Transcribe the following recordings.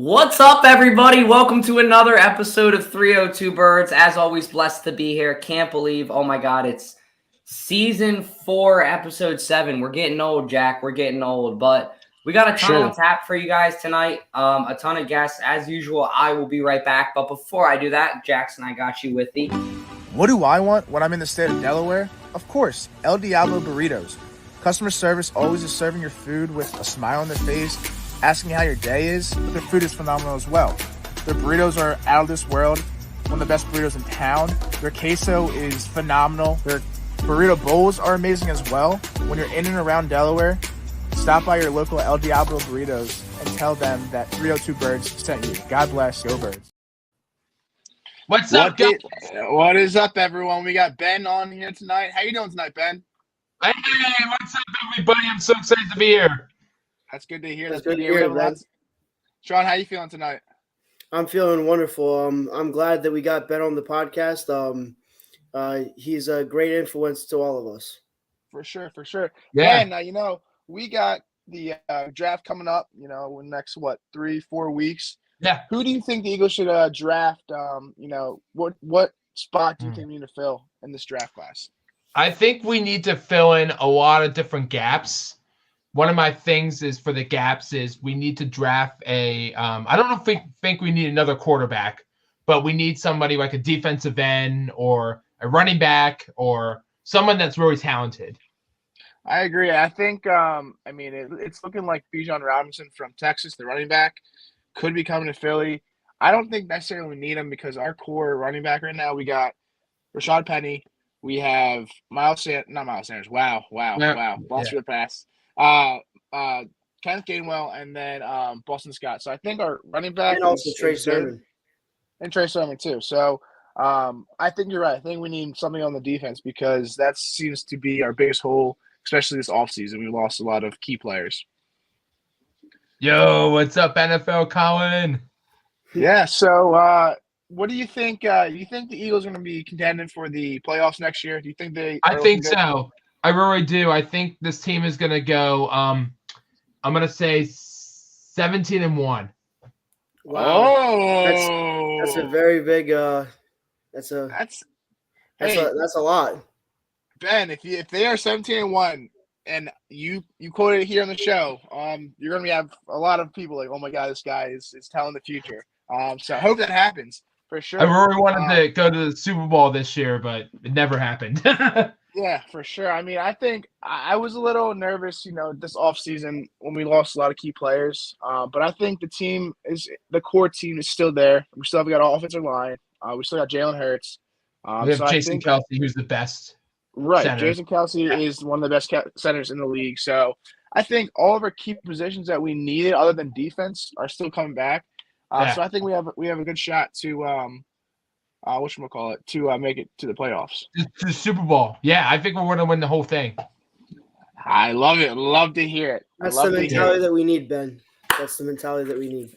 What's up, everybody? Welcome to another episode of 302 Birds. As always, blessed to be here. Can't believe, oh my God, it's season 4, episode 7. We're getting old, Jack. We're getting old, but we got a ton on tap for you guys tonight. A ton of guests. As usual, I will be right back. But before I do that, Jackson, I got you with me. What do I want when I'm in the state of Delaware? Of course, El Diablo Burritos. Customer service always is serving your food with a smile on their face, asking how your day is, but their food is phenomenal as well. Their burritos are out of this world, one of the best burritos in town. Their queso is phenomenal. Their burrito bowls are amazing as well. When you're in and around Delaware, stop by your local El Diablo Burritos and tell them that 302 Birds sent you. God bless, go Birds. What's up, guys? What is up, everyone? We got Ben on here tonight. How you doing tonight, Ben? Hey, what's up, everybody? I'm so excited to be here. That's good to hear. That's good to hear, man. Sean, how you feeling tonight? I'm feeling wonderful. I'm glad that we got Ben on the podcast. He's a great influence to all of us. For sure, for sure. Yeah. And, we got the draft coming up, in the next, 3-4 weeks. Yeah. Who do you think the Eagles should draft? What spot do you think we need to fill in this draft class? I think we need to fill in a lot of different gaps. One of my things is for the gaps is we need to draft I don't know if we think we need another quarterback, but we need somebody like a defensive end or a running back or someone that's really talented. I agree. I think, it's looking like Bijan Robinson from Texas, the running back, could be coming to Philly. I don't think necessarily we need him because our core running back right now, we got Rashad Penny. We have not Miles Sanders. Wow. Lost for the pass. Kenneth Gainwell, and then Boston Scott. So I think our running back and also Trey Sermon. And Trey Sermon too. So I think you're right. I think we need something on the defense because that seems to be our biggest hole, especially this offseason. We lost a lot of key players. Yo, what's up, NFL Colin? Yeah, so what do you think? You think the Eagles are going to be contending for the playoffs next year? Do you think they? I think so. I really do. I think this team is going to go. I'm going to say 17-1. Wow, oh, that's a very big. That's a lot. Ben, if they are 17-1, and you quoted it here on the show, you're going to have a lot of people like, oh my God, this guy is telling the future. So I hope that happens for sure. I really wanted to go to the Super Bowl this year, but it never happened. Yeah, for sure. I think I was a little nervous, this offseason when we lost a lot of key players. But I think the core team is still there. We still have got an offensive line. We still got Jalen Hurts. We have Jason Kelsey, who's the best. Right. Center. Jason Kelsey is one of the best centers in the league. So I think all of our key positions that we needed other than defense are still coming back. So I think we have a good shot to to make it to the playoffs. To the Super Bowl. Yeah, I think we're going to win the whole thing. I love it. Love to hear it. That's the mentality that we need, Ben. That's the mentality that we need.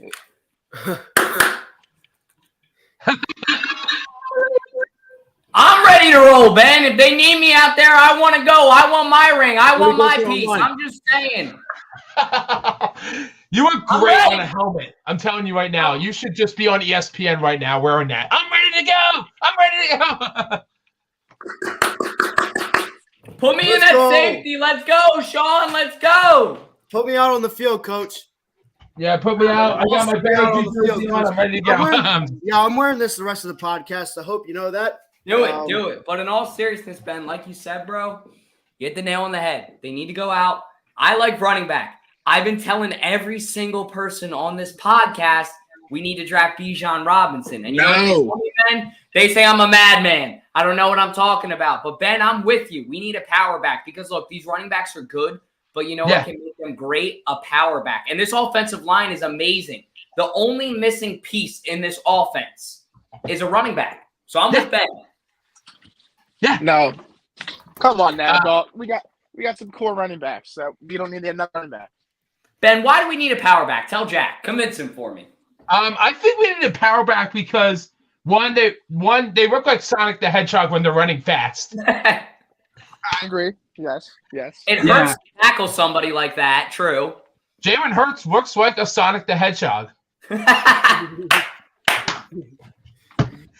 I'm ready to roll, Ben. If they need me out there, I want to go. I want my ring. I want my piece. I'm just saying. You look great on a helmet. I'm telling you right now. You should just be on ESPN right now wearing that. I'm ready to go. Put me in that safety. Let's go, Sean. Let's go. Put me out on the field, Coach. Yeah, put me out. I got my bag jersey on. I'm ready to go. I'm wearing this the rest of the podcast. I hope you know that. Do it. But in all seriousness, Ben, like you said, bro, you hit the nail on the head. They need to go out. I like running back. I've been telling every single person on this podcast we need to draft Bijan Robinson. And you know what they tell me, Ben? They say I'm a madman. I don't know what I'm talking about. But, Ben, I'm with you. We need a power back because, look, these running backs are good. But you know what can make them great? A power back. And this offensive line is amazing. The only missing piece in this offense is a running back. So I'm with Ben. Yeah. No. Come on now, dog. We got some core running backs, so we don't need another running back. Ben, why do we need a power back? Tell Jack. Convince him for me. I think we need a power back because they look like Sonic the Hedgehog when they're running fast. I agree. Yes. It hurts to tackle somebody like that. True. Jalen Hurts looks like a Sonic the Hedgehog.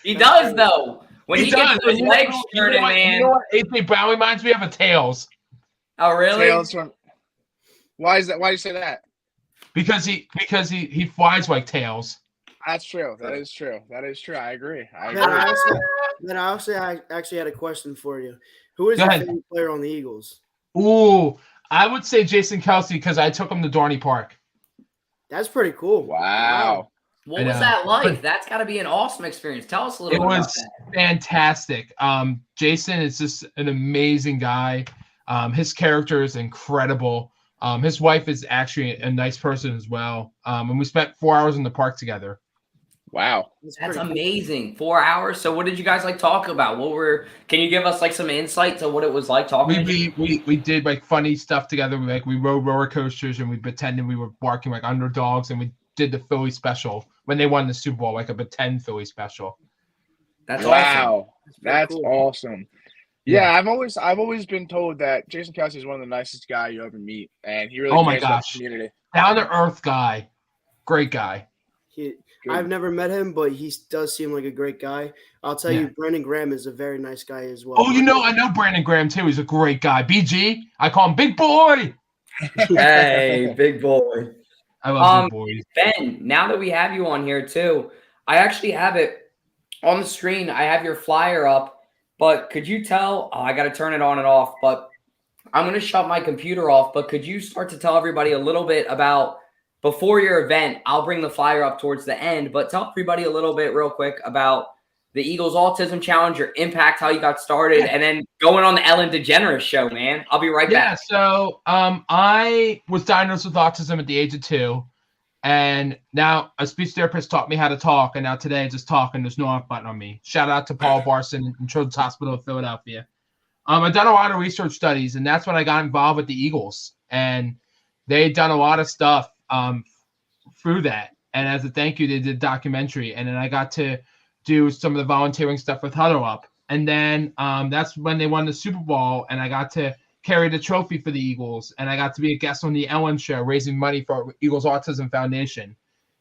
He does though. When he gets those And legs turning, man. You know what A.J. Brown reminds me of? A Tails. Oh, really? Tails from. Why is that? Why do you say that? Because he flies like Tails. That's true. That is true. I agree. Then I actually had a question for you. Who is Go your ahead. favorite player on the Eagles? Ooh, I would say Jason Kelsey because I took him to Dorney Park. That's pretty cool. Wow. What was that like? That's got to be an awesome experience. Tell us a little bit about that. It was fantastic. Jason is just an amazing guy. His character is incredible. His wife is actually a nice person as well. And we spent 4 hours in the park together. Wow. That's amazing. 4 hours. So what did you guys like talk about? Can you give us like some insight to what it was like talking? We did like funny stuff together. We rode roller coasters and we pretended we were barking like underdogs, and we did the Philly special when they won the Super Bowl, like a pretend Philly special. That's wow. awesome. That's cool. Awesome. Yeah, I've always been told that Jason Kelsey is one of the nicest guys you ever meet, and he really cares about the community. Down to earth guy, great guy. I've never met him, but he does seem like a great guy. I'll tell you, Brandon Graham is a very nice guy as well. Oh, I know Brandon Graham too. He's a great guy. BG, I call him Big Boy. Hey, big boy. I love big boys. Ben, now that we have you on here too, I actually have it on the screen. I have your flyer up, but could you tell? Oh, I got to turn it on and off, but I'm going to shut my computer off. But could you start to tell everybody a little bit about before your event? I'll bring the flyer up towards the end, but tell everybody a little bit real quick about the Eagles Autism Challenge, your impact, how you got started, and then going on the Ellen DeGeneres show, man. I'll be right back. So I was diagnosed with autism at the age of 2, and now a speech therapist taught me how to talk, and now today I just talk, and there's no off button on me. Shout out to Paul Barson in Children's Hospital of Philadelphia. I've done a lot of research studies, and that's when I got involved with the Eagles, and they'd done a lot of stuff through that. And as a thank you, they did a documentary, and then I got to do some of the volunteering stuff with Huddle Up. And then that's when they won the Super Bowl, and I got to carry the trophy for the Eagles, and I got to be a guest on the Ellen show raising money for Eagles Autism Foundation.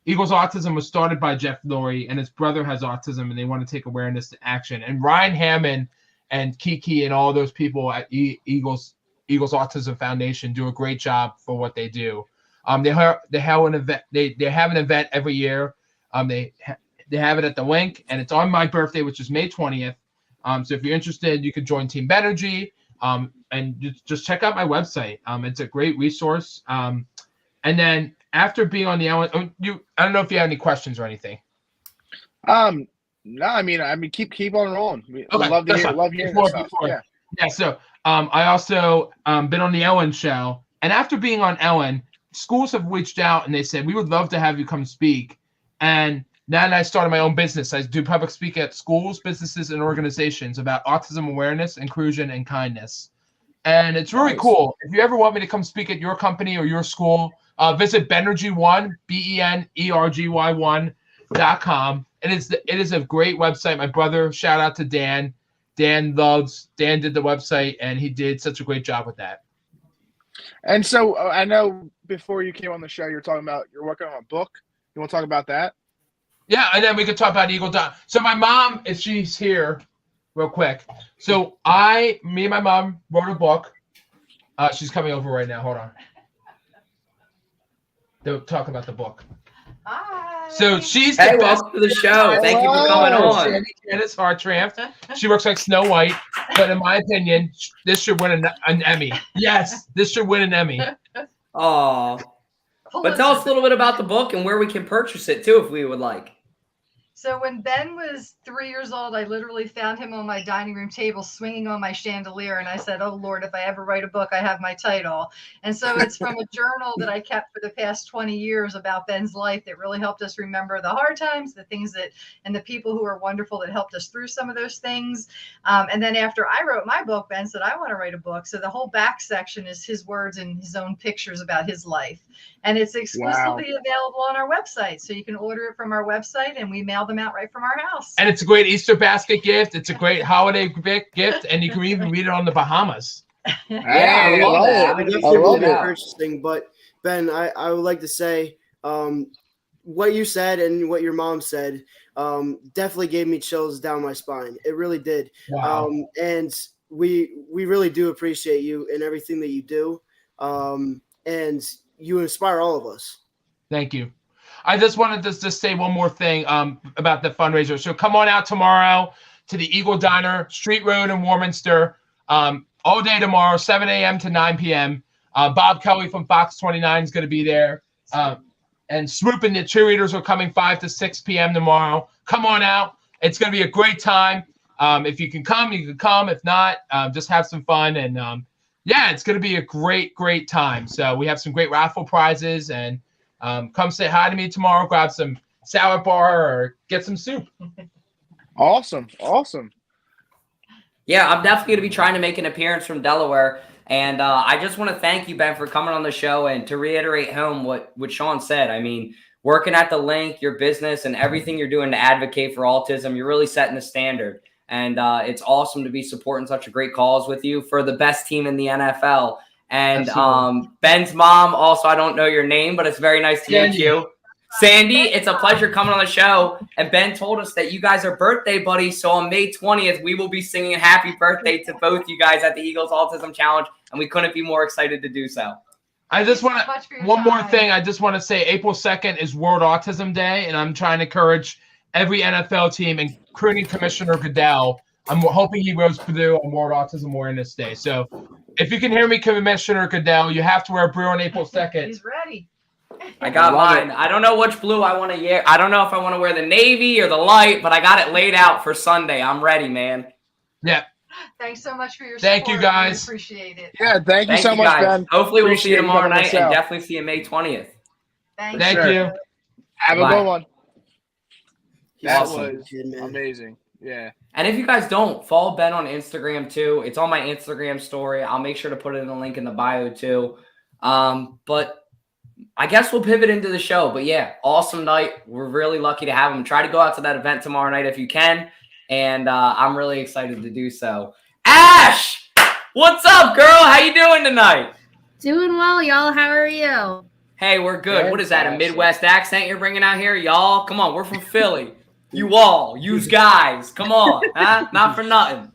Eagles Autism was started by Jeff Lurie, and his brother has autism, and they want to take awareness to action. And Ryan Hammond and Kiki and all those people at Eagles Autism Foundation do a great job for what they do. They have an event. They have an event every year. They have it at the Link, and it's on my birthday, which is May 20th. So if you're interested, you can join Team Benergy, and just check out my website. It's a great resource. And then after being on the Ellen, I don't know if you have any questions or anything. No, I mean, keep on rolling. We love hearing this stuff. Yeah. So I also been on the Ellen show, and after being on Ellen, schools have reached out and they said we would love to have you come speak. And now that I started my own business, I do public speak at schools, businesses, and organizations about autism awareness, inclusion, and kindness. And it's really cool. If you ever want me to come speak at your company or your school, visit Benergy1, BENERGY1.com. It is a great website. My brother, shout out to Dan. Dan did the website, and he did such a great job with that. And so I know before you came on the show, you're working on a book. You want to talk about that? Yeah, and then we could talk about Eagle Dot. So my mom, if she's here, real quick. So me and my mom wrote a book. She's coming over right now. Hold on. They'll talk about the book. Hi. So she's the best. Welcome to the show. Thank you for coming on. Candace Hartranft. She works like Snow White, but in my opinion, this should win an Emmy. Yes, this should win an Emmy. Oh, but tell us a little bit about the book and where we can purchase it too, if we would like. So when Ben was 3 years old, I literally found him on my dining room table swinging on my chandelier. And I said, oh, Lord, if I ever write a book, I have my title. And so it's from a journal that I kept for the past 20 years about Ben's life that really helped us remember the hard times, the things and the people who are wonderful that helped us through some of those things. And then after I wrote my book, Ben said, I want to write a book. So the whole back section is his words and his own pictures about his life. And it's exclusively available on our website. So you can order it from our website, and we mail them out right from our house. And it's a great Easter basket gift. It's a great holiday gift, and you can even read it on the Bahamas. Yeah, I love that. I definitely will be purchasing, but Ben, I would like to say what you said and what your mom said definitely gave me chills down my spine. It really did. Wow. And we really do appreciate you and everything that you do. And you inspire all of us. Thank you. I just wanted to just say one more thing about the fundraiser. So come on out tomorrow to the Eagle Diner, Street Road in Warminster, all day tomorrow, 7 a.m. to 9 p.m. Bob Kelly from Fox 29 is going to be there. And Swoop and the cheerleaders are coming 5 to 6 p.m. tomorrow. Come on out. It's going to be a great time. If you can come, you can come. If not, just have some fun. And, yeah, it's going to be a great, great time. So we have some great raffle prizes. And come say hi to me tomorrow. Grab some salad bar or get some soup. Awesome. Yeah, I'm definitely going to be trying to make an appearance from Delaware. And I just want to thank you, Ben, for coming on the show and to reiterate home what Sean said. I mean, working at the link, your business, and everything you're doing to advocate for autism, you're really setting the standard. And it's awesome to be supporting such a great cause with you for the best team in the NFL. And Ben's mom, also, I don't know your name, but it's very nice to meet you. Sandy, it's a pleasure coming on the show. And Ben told us that you guys are birthday buddies. So on May 20th, we will be singing happy birthday to both you guys at the Eagles Autism Challenge. And we couldn't be more excited to do so. I just want to, one more thing. I just want to say April 2nd is World Autism Day. And I'm trying to encourage every NFL team, including Commissioner Goodell. I'm hoping he goes through on World Autism Awareness Day. So if you can hear me, Commissioner Goodell, you have to wear blue on April 2nd. He's ready. I got mine. I don't know which blue I want to wear. I don't know if I want to wear the navy or the light, but I got it laid out for Sunday. I'm ready, man. Yeah. Thanks so much for your support. Thank you, guys. We appreciate it. Yeah, thank you so much, guys. Ben. Hopefully we'll see you tomorrow coming on the night show. and definitely see you May 20th. Thank you. Have a Bye. good one. That Awesome. was amazing. Yeah. And if you guys don't, follow Ben on Instagram too. It's on my Instagram story. I'll make sure to put it in the link in the bio too. But I guess we'll pivot into the show. But yeah, awesome night. We're really lucky to have him. Try to go out to that event tomorrow night if you can. And I'm really excited to do so. Ash, what's up, girl? How you doing tonight? Doing well, y'all. How are you? Hey, we're good. What is that, a Midwest accent you're bringing out here? Y'all, come on. We're from Philly. You all, use guys. Come on. Huh? Not for nothing.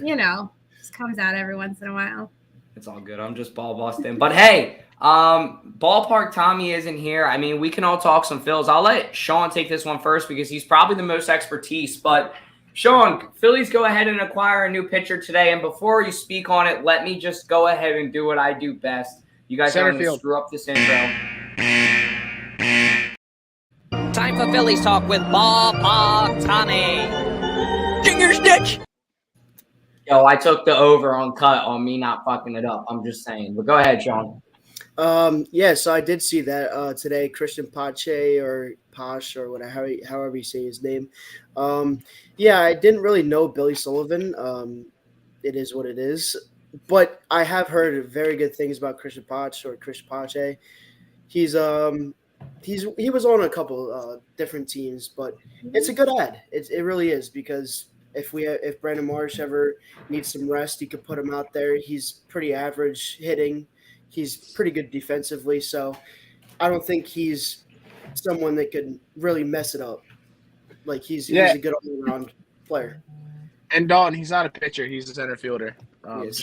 You know, just comes out every once in a while. It's all good. I'm just ball busting. But hey, Ballpark Tommy isn't here. I mean, we can all talk some Phils. I'll let Sean take this one first because he's probably the most expertise. But Sean, Phillies go ahead and acquire a new pitcher today. And before you speak on it, let me just go ahead and do what I do best. You guys Center don't field. screw up this intro. Time for Phillies talk with Ballpark Tommy. Ginger Stitch. Yo, I took the over on cut on me not fucking it up. I'm just saying. But go ahead, Sean. Yeah, so I did see that today. Christian Pache or Posh or whatever, however you say his name. Yeah, I didn't really know Billy Sullivan. It is what it is. But I have heard very good things about Christian Pache or Chris Pache. He was on a couple different teams, but it's a good ad. It really is because if Brandon Marsh ever needs some rest, you could put him out there. He's pretty average hitting. He's pretty good defensively, so I don't think he's someone that could really mess it up. Like he's a good all-around player. And Dalton, he's not a pitcher; he's a center fielder.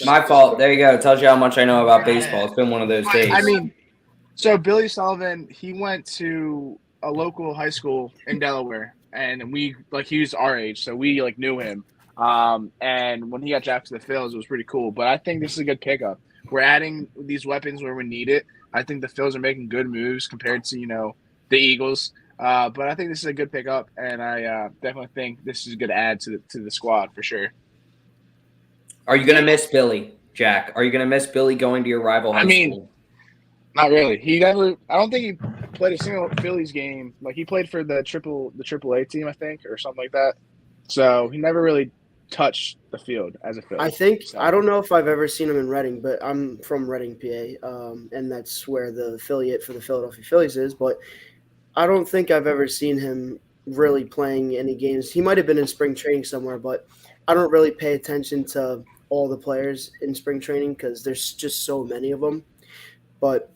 My fault. There you go. It tells you how much I know about baseball. It's been one of those days. I mean, so Billy Sullivan, he went to a local high school in Delaware, and he was our age, so we knew him. And when he got drafted to the Phils, it was pretty cool. But I think this is a good pickup. We're adding these weapons where we need it. I think the Phils are making good moves compared to the Eagles. But I think this is a good pickup, and I definitely think this is a good add to the squad for sure. Are you gonna miss Billy, Jack? Are you gonna miss Billy going to your rival high school? Not really. I don't think he played a single Phillies game. He played for the AAA team, I think, or something like that. So he never really touched the field as a Philly. I don't know if I've ever seen him in Reading, but I'm from Reading, PA, and that's where the affiliate for the Philadelphia Phillies is. But I don't think I've ever seen him really playing any games. He might have been in spring training somewhere, but I don't really pay attention to all the players in spring training because there's just so many of them. But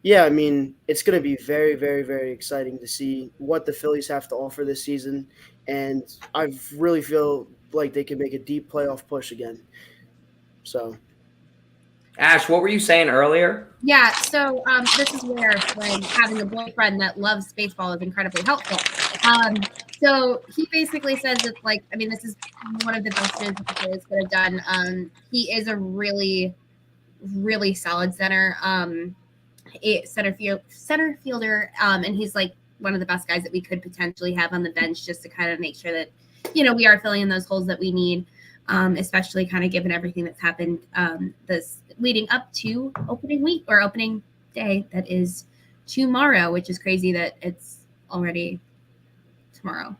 Yeah, I mean, it's going to be very, very, very exciting to see what the Phillies have to offer this season, and I really feel like they can make a deep playoff push again. So, Ash, what were you saying earlier? Yeah, so this is where when having a boyfriend that loves baseball is incredibly helpful. So he basically says that, like, I mean, this is one of the best moves that the Phillies could have done. He is a really, really solid center, center fielder, and he's like one of the best guys that we could potentially have on the bench just to kind of make sure that, we are filling in those holes that we need. Especially kind of given everything that's happened this leading up to opening week or opening day that is tomorrow, which is crazy that it's already tomorrow.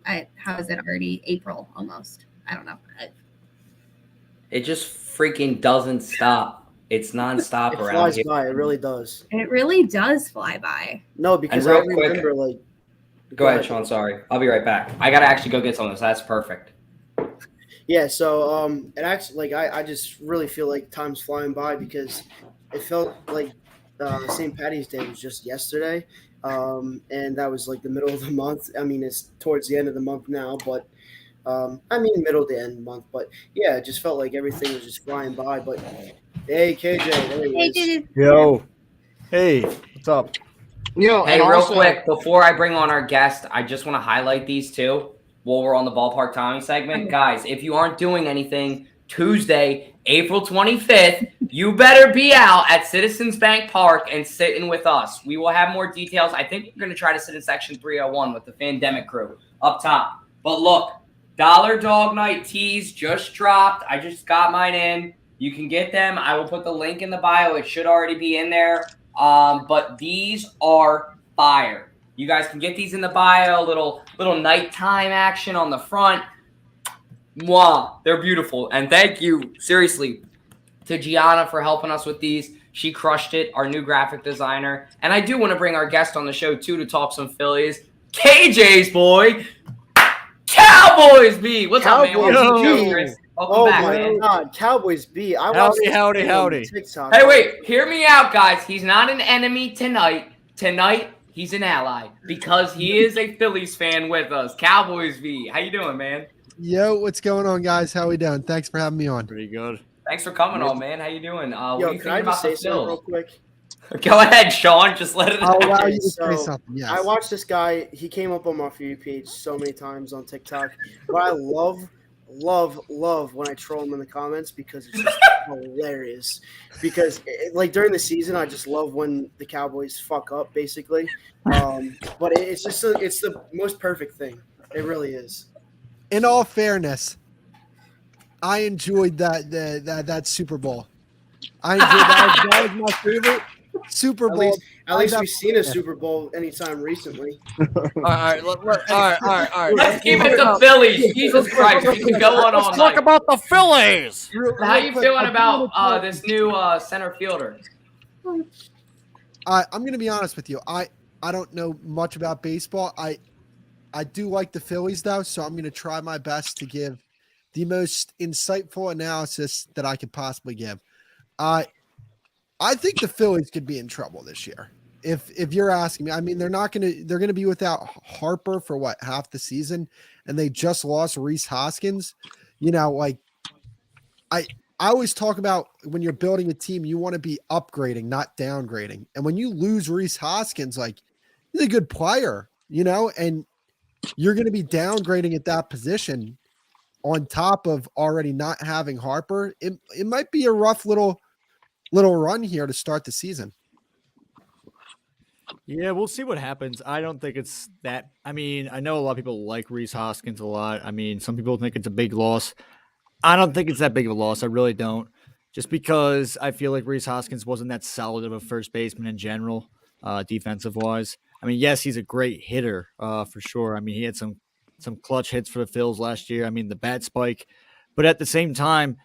How is it already April almost? I don't know. It just freaking doesn't stop. It's nonstop it around flies here. by. It really does. It really does fly by. No, because And I real quick- remember, like... Go ahead, Sean. Sorry. I'll be right back. I got to actually go get some of this. That's perfect. Yeah, so it actually, like, I just really feel like time's flying by because it felt like St. Patty's Day was just yesterday, and that was like the middle of the month. I mean, it's towards the end of the month now, but middle to end of the month. But yeah, it just felt like everything was just flying by. But hey, KJ, there he is. Yo. Hey, what's up? Hey, real quick, before I bring on our guest, I just want to highlight these two while we're on the Ballpark Tommy segment. Guys, if you aren't doing anything, Tuesday, April 25th, you better be out at Citizens Bank Park and sitting with us. We will have more details. I think we're going to try to sit in section 301 with the Fandemic crew up top. But look, Dollar Dog Night tees just dropped. I just got mine in. You can get them. I will put the link in the bio. It should already be in there. But these are fire. You guys can get these in the bio, little nighttime action on the front. Mwah, they're beautiful. And thank you, seriously, to Gianna for helping us with these. She crushed it, our new graphic designer. And I do want to bring our guest on the show, too, to talk some Phillies. KJ's boy, Cowboys B. What's up, man? Welcome to the show, Chris. Welcome back, man. God, Cowboys B. Howdy. TikTok. Hey, wait, hear me out, guys. He's not an enemy tonight. Tonight, he's an ally because he is a Phillies fan with us. Cowboys V. How you doing, man? Yo, what's going on, guys? How we doing? Thanks for having me on. Pretty good. Thanks for coming on, man. How you doing? What Yo, do you can I think just about say the something real Phils? quick? Go ahead, Sean. Just let it I'll out. allow you to So, say something. Yes. I watched this guy. He came up on my For You page so many times on TikTok. But I love when I troll him in the comments because it's just hilarious. Because like during the season, I just love when the Cowboys fuck up, basically. But it's just it's the most perfect thing. It really is. In all fairness, I enjoyed that Super Bowl. I enjoyed that. That was my favorite Super Bowl. At least we've seen a Super Bowl anytime recently. All right. Let's keep it to Phillies. Jesus Christ, we can go on all Let's talk night. about the Phillies. How you feeling about this new center fielder? I'm going to be honest with you. I don't know much about baseball. I do like the Phillies, though, so I'm going to try my best to give the most insightful analysis that I could possibly give. I think the Phillies could be in trouble this year. If you're asking me, I mean, they're going to be without Harper for half the season, and they just lost Rhys Hoskins. Like I always talk about when you're building a team, you want to be upgrading, not downgrading. And when you lose Rhys Hoskins, like he's a good player, and you're going to be downgrading at that position on top of already not having Harper. It might be a rough little run here to start the season. Yeah, we'll see what happens. I don't think it's that. I mean, I know a lot of people like Rhys Hoskins a lot. I mean, some people think it's a big loss. I don't think it's that big of a loss. I really don't. Just because I feel like Rhys Hoskins wasn't that solid of a first baseman in general, defensive wise. I mean, yes, he's a great hitter for sure. I mean, he had some clutch hits for the Phils last year. I mean, the bat spike. But at the same time,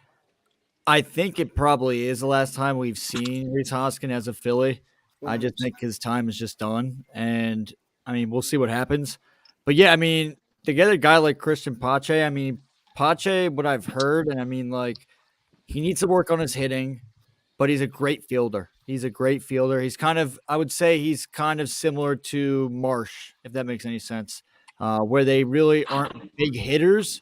I think it probably is the last time we've seen Rhys Hoskins as a Philly. I just think his time is just done. And, I mean, we'll see what happens. But, yeah, I mean, to get a guy like Christian Pache, I mean, Pache, what I've heard, and I mean, like, he needs to work on his hitting. but he's a great fielder. He's a great fielder. He's kind of, I would say he's kind of similar to Marsh, if that makes any sense, where they really aren't big hitters,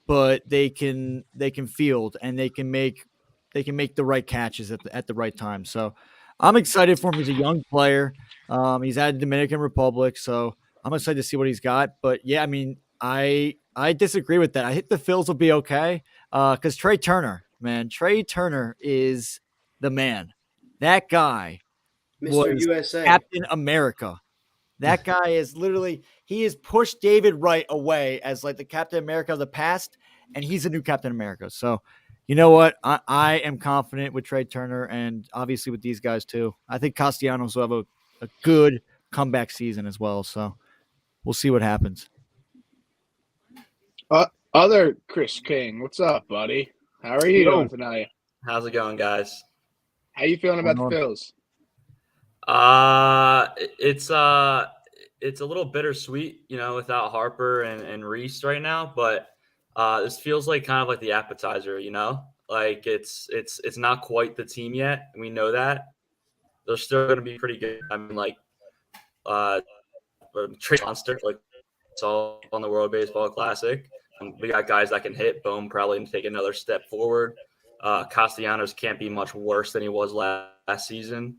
but they can field and they can make the right catches at the right time. So I'm excited for him. He's a young player. He's at Dominican Republic, so I'm excited to see what he's got. But yeah, I mean, I disagree with that. I think the Phils will be okay because Trey Turner is the man. That guy Mr. was USA. Captain America. That guy is literally, he has pushed David Wright away as like the Captain America of the past, and he's a new Captain America. So, you know what? I am confident with Trey Turner and obviously with these guys too. I think Castellanos will have a good comeback season as well. So we'll see what happens. Other Chris King, what's up, buddy? How are you doing tonight? How's it going, guys? How you feeling about the Phils? It's a little bittersweet, without Harper and Reese right now, but this feels like kind of like the appetizer, like it's not quite the team yet. We know that they're still going to be pretty good. I mean, like Trey Monster, like it's all on the World Baseball Classic. We got guys that can hit. Bohm probably can take another step forward. Castellanos can't be much worse than he was last season.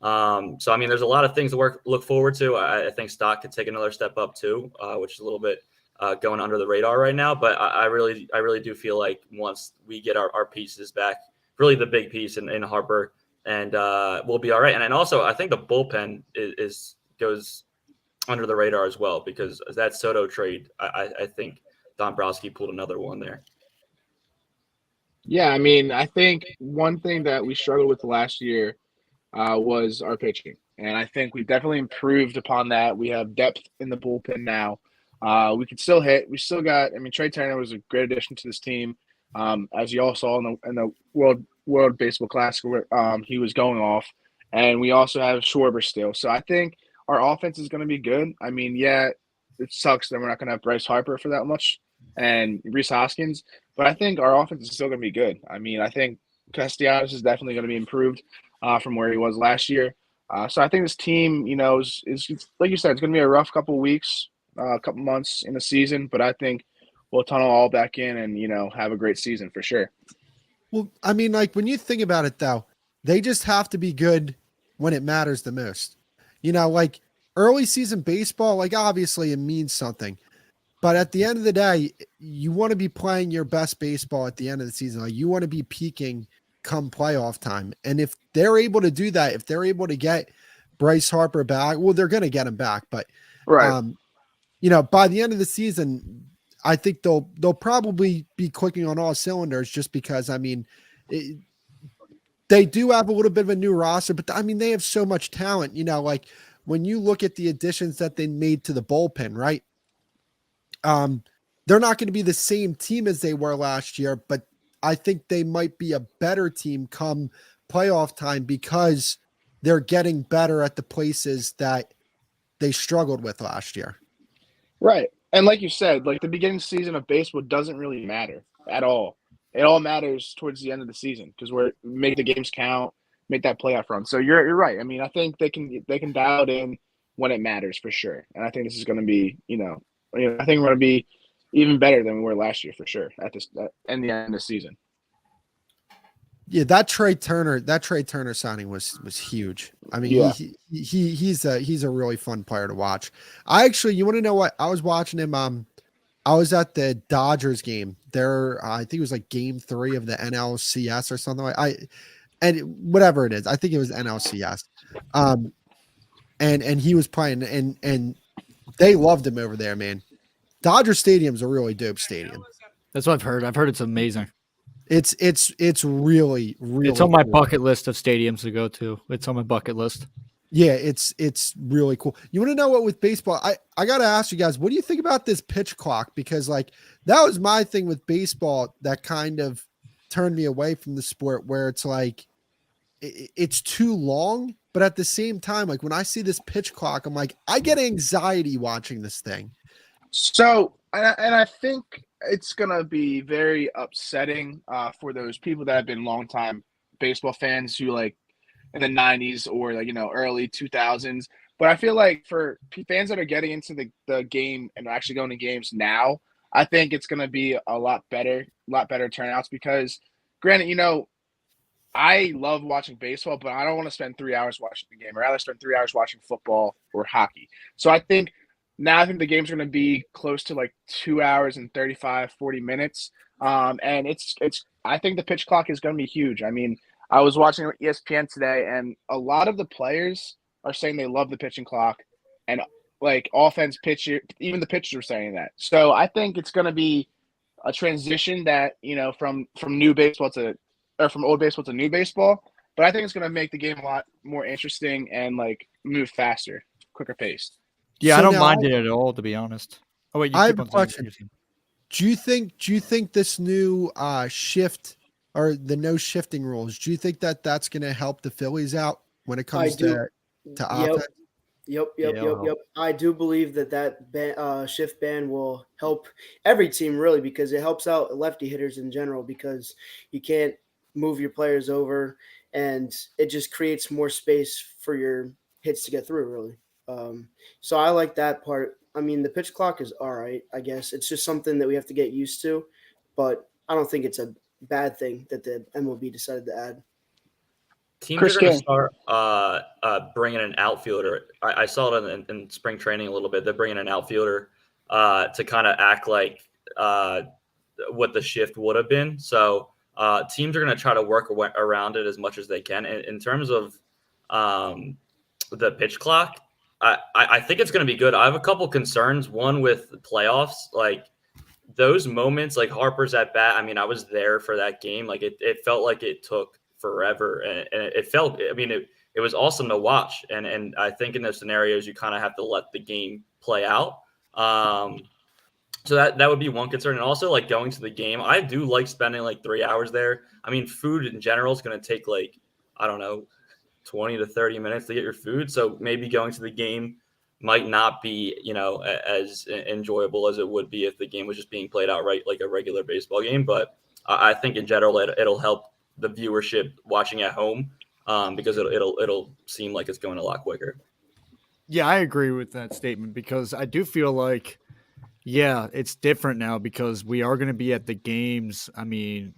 So, I mean, there's a lot of things to look forward to. I think Stock could take another step up too, which is a little bit going under the radar right now. But I really do feel like once we get our pieces back, really the big piece in Harper, and we'll be all right. And also, I think the bullpen goes under the radar as well because that Soto trade, I think Dombrowski pulled another one there. Yeah, I mean, I think one thing that we struggled with last year was our pitching. And I think we've definitely improved upon that. We have depth in the bullpen now. We can still hit. We still got – I mean, Trey Turner was a great addition to this team. As you all saw in the World Baseball Classic, he was going off. And we also have Schwarber still. So I think our offense is going to be good. I mean, yeah, it sucks that we're not going to have Bryce Harper for that much and Rhys Hoskins. But I think our offense is still going to be good. I mean, I think Castellanos is definitely going to be improved from where he was last year. So I think this team, is like you said, it's going to be a rough couple of weeks, couple months in the season. But I think we'll tunnel all back in and, have a great season for sure. Well, I mean, like when you think about it, though, they just have to be good when it matters the most. Like early season baseball, like obviously it means something. But at the end of the day, you want to be playing your best baseball at the end of the season. Like you want to be peaking come playoff time. And if they're able to do that, if they're able to get Bryce Harper back, well, they're going to get him back. But, right. By the end of the season, I think they'll probably be clicking on all cylinders just because, I mean, they do have a little bit of a new roster, but I mean, they have so much talent, like when you look at the additions that they made to the bullpen, right? They're not going to be the same team as they were last year, but I think they might be a better team come playoff time because they're getting better at the places that they struggled with last year. Right. And like you said, like the beginning season of baseball doesn't really matter at all. It all matters towards the end of the season because we're make the games count, make that playoff run. So you're right. I mean, I think they can dial it in when it matters for sure. And I think this is going to be, I think we're going to be even better than we were last year for sure at the end of the season. Yeah, that Trey Turner signing was huge. I mean, yeah. He's a really fun player to watch. You want to know what? I was watching him. I was at the Dodgers game. I think it was like game 3 of the NLCS or something and whatever it is. I think it was NLCS. And he was playing and they loved him over there, man. Dodger Stadium's a really dope stadium. That's what I've heard. I've heard it's amazing. It's really, really it's on my cool. bucket list of stadiums to go to. It's on my bucket list. Yeah, it's really cool. You want to know what with baseball? I got to ask you guys, what do you think about this pitch clock? Because like that was my thing with baseball that kind of turned me away from the sport where it's like it's too long, but at the same time, like when I see this pitch clock, I'm like, I get anxiety watching this thing. So, and I think it's going to be very upsetting for those people that have been longtime baseball fans who like in the 90s or like, early 2000s. But I feel like for fans that are getting into the game and are actually going to games now, I think it's going to be a lot better turnouts because granted, I love watching baseball, but I don't want to spend 3 hours watching the game. I'd rather spend 3 hours watching football or hockey. So I think the games are going to be close to like 2 hours and 35, 40 minutes. And I think the pitch clock is going to be huge. I mean, I was watching ESPN today, and a lot of the players are saying they love the pitching clock, and like offense pitcher, even the pitchers are saying that. So I think it's going to be a transition that from new baseball from old baseball to new baseball. But I think it's going to make the game a lot more interesting and like move faster, quicker paced. Yeah, So I don't now mind it at all, to be honest. Oh wait, you I keep have on a saying question. Do you think this new shift or the no shifting rules, do you think that that's going to help the Phillies out when it comes to offense? Yep. I do believe that shift ban will help every team really because it helps out lefty hitters in general because you can't move your players over and it just creates more space for your hits to get through really. So I like that part. I mean, the pitch clock is all right, I guess. It's just something that we have to get used to, but I don't think it's a bad thing that the MLB decided to add. Teams Chris are going to King. start bringing an outfielder. I saw it in spring training a little bit. They're bringing an outfielder to kind of act like what the shift would have been. So teams are going to try to work around it as much as they can. In terms of the pitch clock, I think it's going to be good. I have a couple concerns. One with the playoffs, like those moments, like Harper's at bat. I mean, I was there for that game. Like it felt like it took forever, and it felt. I mean, it was awesome to watch. And I think in those scenarios, you kind of have to let the game play out. So that would be one concern. And also, like going to the game, I do like spending like 3 hours there. I mean, food in general is going to take like, I don't know, 20 to 30 minutes to get your food. So maybe going to the game might not be, as enjoyable as it would be if the game was just being played out right like a regular baseball game. But I think in general, it'll help the viewership watching at home because it'll seem like it's going a lot quicker. Yeah, I agree with that statement because I do feel like, yeah, it's different now because we are going to be at the games. I mean,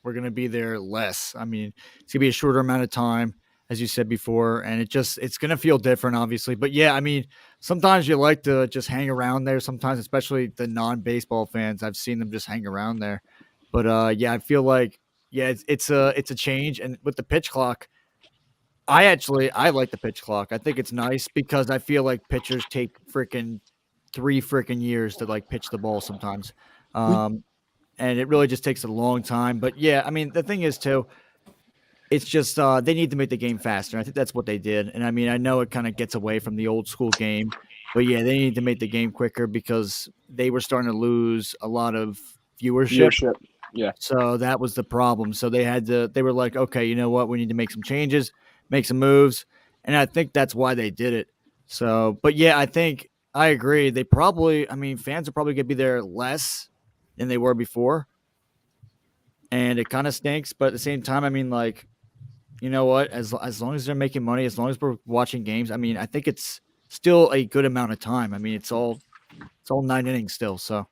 we're going to be there less. I mean, it's going to be a shorter amount of time, as you said before, and it's going to feel different, obviously. But yeah, I mean, sometimes you like to just hang around there. Sometimes, especially the non-baseball fans, I've seen them just hang around there. But yeah, I feel like it's a change. And with the pitch clock, I like the pitch clock. I think it's nice because I feel like pitchers take freaking 3 years to like pitch the ball sometimes, and it really just takes a long time. But yeah, I mean, the thing is too. It's just they need to make the game faster. I think that's what they did. And I mean, I know it kind of gets away from the old school game, but yeah, they need to make the game quicker because they were starting to lose a lot of viewership. Yeah. So that was the problem. So they were like, okay, you know what? We need to make some changes, make some moves. And I think that's why they did it. So, but yeah, I agree. Fans are probably going to be there less than they were before. And it kind of stinks. But at the same time, I mean, like, you know what? As long as they're making money, as long as we're watching games, I mean, I think it's still a good amount of time. I mean, it's all 9 innings still. So,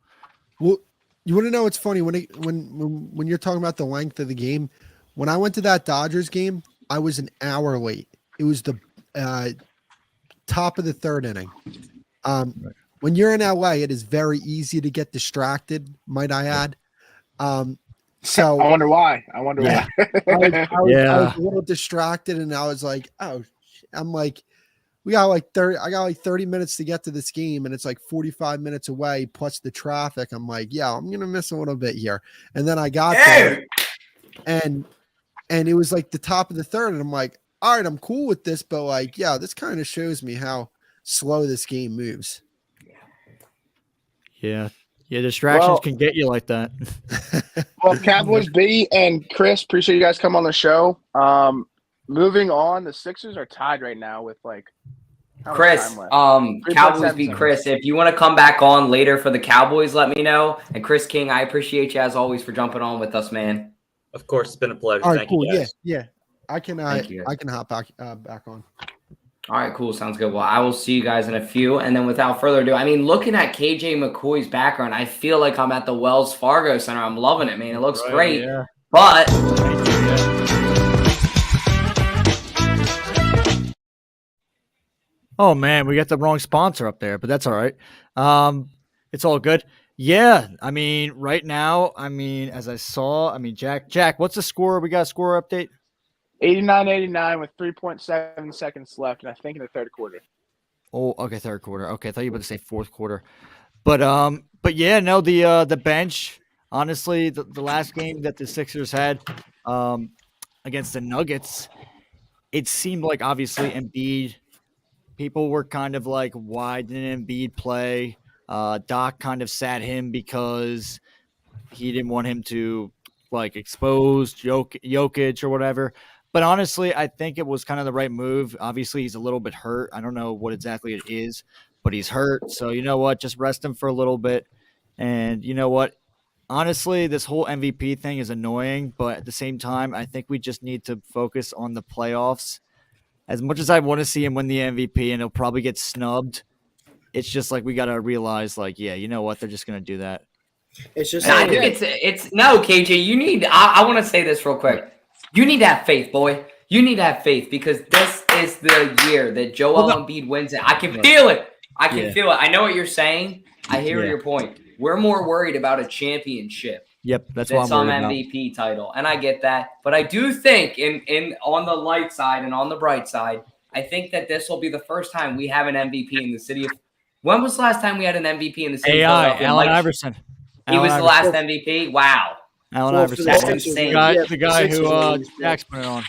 well, you want to know what's funny when you're talking about the length of the game? When I went to that Dodgers game, I was an hour late. It was the top of the 3rd inning. When you're in LA, it is very easy to get distracted. Might I add? So I wonder why. I was a little distracted, and I was like, "Oh," I'm like, "We got like 30. I got like 30 minutes to get to this game, and it's like 45 minutes away plus the traffic." I'm like, "Yeah, I'm gonna miss a little bit here." And then I got there, and it was like the top of the 3rd, and I'm like, "All right, I'm cool with this," but like, yeah, this kind of shows me how slow this game moves. Yeah. Yeah, distractions can get you like that. Well, Cowboys B and Chris, appreciate you guys coming on the show. Moving on, the Sixers are tied right now with like Chris, Cowboys beat Chris. If you want to come back on later for the Cowboys, let me know. And Chris King, I appreciate you as always for jumping on with us, man. Of course, it's been a pleasure. All right, Thank cool. you, guys. Yeah. I can Thank you, guys. I can hop back on. All right, cool. Sounds good. Well, I will see you guys in a few. And then without further ado, I mean, looking at KJ McCoy's background, I feel like I'm at the Wells Fargo Center. I'm loving it, man. It looks great. Yeah. But Oh man, we got the wrong sponsor up there, but that's all right. It's all good. Yeah, I mean, right now, I mean, as I saw, I mean, Jack, what's the score? We got a score update. 89-89 with 3.7 seconds left, and I think in the third quarter. Oh, okay, third quarter. Okay, I thought you were about to say fourth quarter. But yeah, no, the bench. Honestly, the last game that the Sixers had against the Nuggets, it seemed like obviously Embiid. People were kind of like, why didn't Embiid play? Doc kind of sat him because he didn't want him to like expose Jokic or whatever. But honestly, I think it was kind of the right move. Obviously, he's a little bit hurt. I don't know what exactly it is, but he's hurt. So you know what? Just rest him for a little bit. And you know what? Honestly, this whole MVP thing is annoying, but at the same time, I think we just need to focus on the playoffs. As much as I want to see him win the MVP and he'll probably get snubbed, it's just like we got to realize, like, yeah, you know what? They're just going to do that. It's just. I think it's no, KJ. You need. I want to say this real quick. You need to have faith, boy. You need to have faith because this is the year that Joel Embiid wins it. I can feel it. I can feel it. I know what you're saying. I hear your point. We're more worried about a championship. Yep, that's than what I'm some worried MVP title, and I get that. But I do think, in on the light side and on the bright side, I think that this will be the first time we have an MVP in the city of. When was the last time we had an MVP in the city of Philadelphia? Allen Iverson. He was the last MVP. Wow. Allen Iverson. That's insane. The guy who Jack's put it on.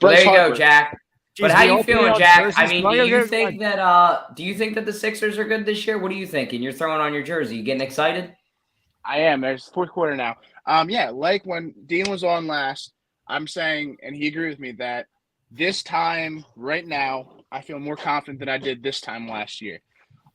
Well, there you go, Jack. But Jeez, how you feeling, Jack? I mean, do you think that the Sixers are good this year? What are you thinking? You're throwing on your jersey. You getting excited? I am. There's fourth quarter now. Yeah, like when Dean was on last, I'm saying, and he agreed with me, that this time, right now, I feel more confident than I did this time last year.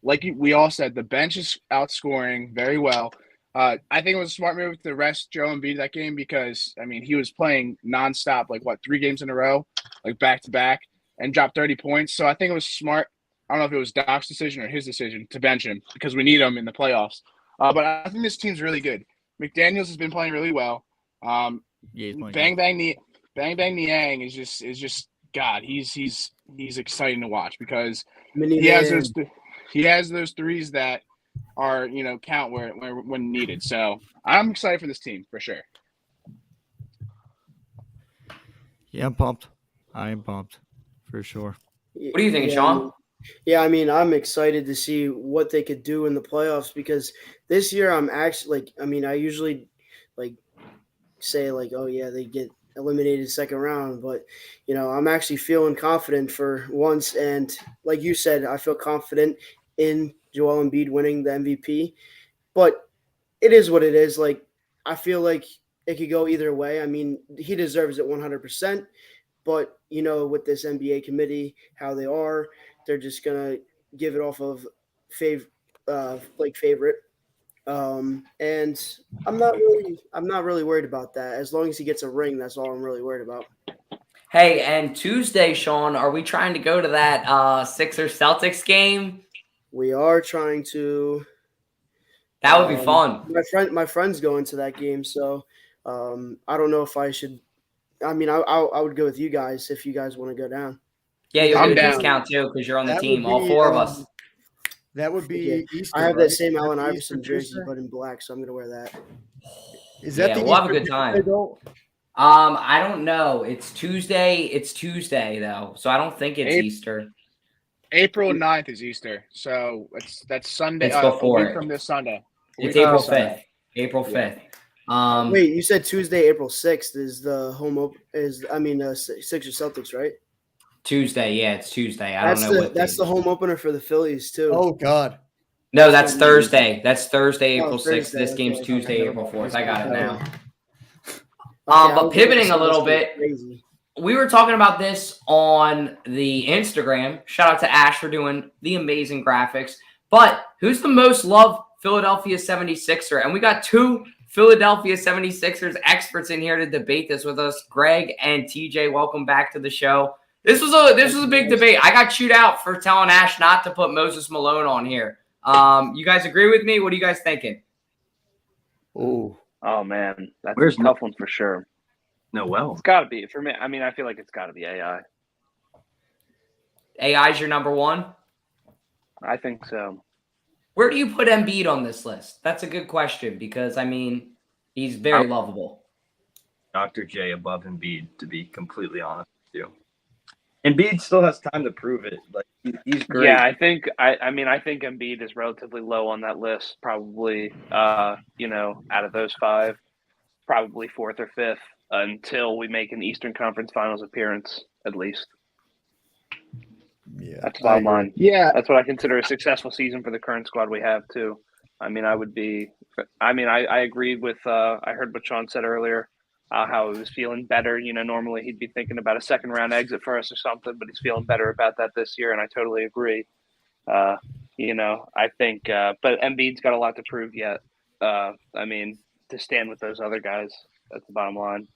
Like we all said, the bench is outscoring very well. I think it was a smart move to rest Joe Embiid that game because, I mean, he was playing nonstop, like, 3 games in a row, like back-to-back, and dropped 30 points. So I think it was smart. I don't know if it was Doc's decision or his decision to bench him because we need him in the playoffs. But I think this team's really good. McDaniels has been playing really well. Bang Niang is just God. He's exciting to watch because he has those threes that are count where when needed. So I'm excited for this team for sure. Yeah, I'm pumped. I am pumped for sure. What are you thinking, Sean? Yeah, I mean, I'm excited to see what they could do in the playoffs because this year I'm actually I usually say oh yeah, they get eliminated second round, but I'm actually feeling confident for once, and like you said, I feel confident in Joel Embiid winning the MVP. But it is what it is. Like I feel like it could go either way. I mean, he deserves it 100%, but with this NBA committee, how they are, they're just gonna give it off of favorite. And I'm not really worried about that. As long as he gets a ring, that's all I'm really worried about. Hey, and Tuesday, Sean, are we trying to go to that Sixers Celtics game? We are trying to. That would be fun. My friend's going to that game, so I don't know if I should. I mean, I would go with you guys if you guys want to go down. Yeah, you'll get a discount too because you're on the team. All 4 of us. That would be Easter. I have that same Allen Iverson jersey, but in black, so I'm going to wear that. Is that we'll have a good time. I don't know. It's Tuesday. It's Tuesday though, so I don't think it's Easter. April 9th is Easter, so that's Sunday. It's before a week from this Sunday. It's April 5th. April 5th. Wait, you said Tuesday, April 6th is the Sixers Celtics, right? Tuesday, yeah, it's Tuesday. I don't know what that's the home opener for the Phillies too. Oh God. No, that's Thursday. That's Thursday, April 6th. This game's Tuesday, April 4th. I got it now. But pivoting a little bit, we were talking about this on the Instagram. Shout out to Ash for doing the amazing graphics. But who's the most loved Philadelphia 76er? And we got 2 Philadelphia 76ers experts in here to debate this with us. Greg and TJ, welcome back to the show. This was a big debate. I got chewed out for telling Ash not to put Moses Malone on here. You guys agree with me? What are you guys thinking? Oh man, that's Where's a tough one for sure. Noel? It's got to be for me. I mean, I feel like it's got to be AI. AI is your number one? I think so. Where do you put Embiid on this list? That's a good question because, I mean, he's very lovable. Dr. J above Embiid, to be completely honest with you. Embiid still has time to prove it. Like he's great. Yeah, I think Embiid is relatively low on that list. Probably, out of those five, probably fourth or fifth until we make an Eastern Conference Finals appearance, at least. Yeah, that's the bottom line. Yeah, that's what I consider a successful season for the current squad we have too. I mean, I agreed with. I heard what Sean said earlier. How he was feeling better. Normally he'd be thinking about a second round exit for us or something, but he's feeling better about that this year, and I totally agree. I think, but Embiid's got a lot to prove yet. I mean, to stand with those other guys, that's the bottom line.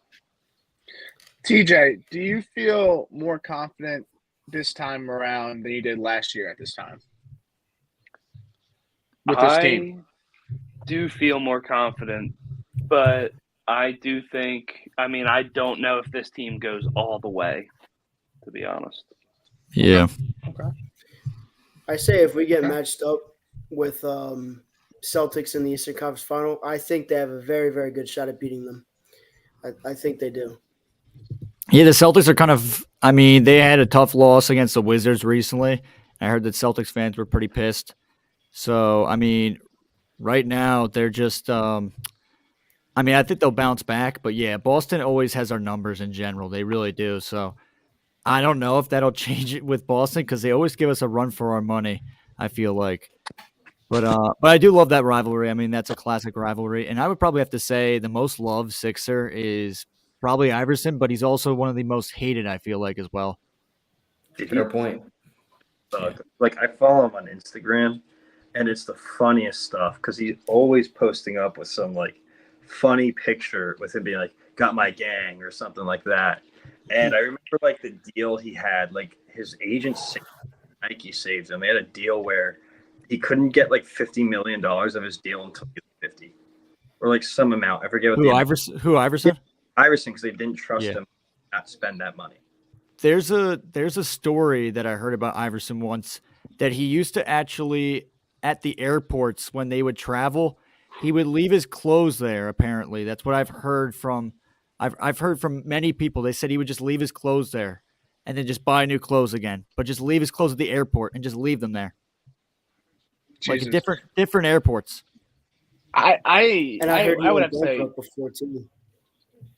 TJ, do you feel more confident this time around than you did last year at this time? With this team? I do feel more confident, but I do think, I don't know if this team goes all the way, to be honest. Yeah. Okay. I say if we get matched up with Celtics in the Eastern Conference Final, I think they have a very, very good shot at beating them. I think they do. Yeah, the Celtics are kind of – they had a tough loss against the Wizards recently. I heard that Celtics fans were pretty pissed. So, right now they're just I think they'll bounce back. But, yeah, Boston always has our numbers in general. They really do. So, I don't know if that'll change it with Boston because they always give us a run for our money, I feel like. But I do love that rivalry. That's a classic rivalry. And I would probably have to say the most loved Sixer is probably Iverson, but he's also one of the most hated, I feel like, as well. Fair point. Like, I follow him on Instagram, and it's the funniest stuff because he's always posting up with some, like, funny picture with him being like, got my gang or something like that. And I remember, like, the deal he had, like, his agent, Nike saved him. They had a deal where he couldn't get, like, $50 million of his deal until he was 50. Or, like, some amount. I forget what Who, Iverson? Iverson, because they didn't trust him not spend that money. There's a story that I heard about Iverson once that he used to actually at the airports when they would travel, he would leave his clothes there. Apparently, that's what I've heard from. I've heard from many people. They said he would just leave his clothes there, and then just buy new clothes again. But just leave his clothes at the airport and just leave them there, Jesus. like different airports. I would have to say before too.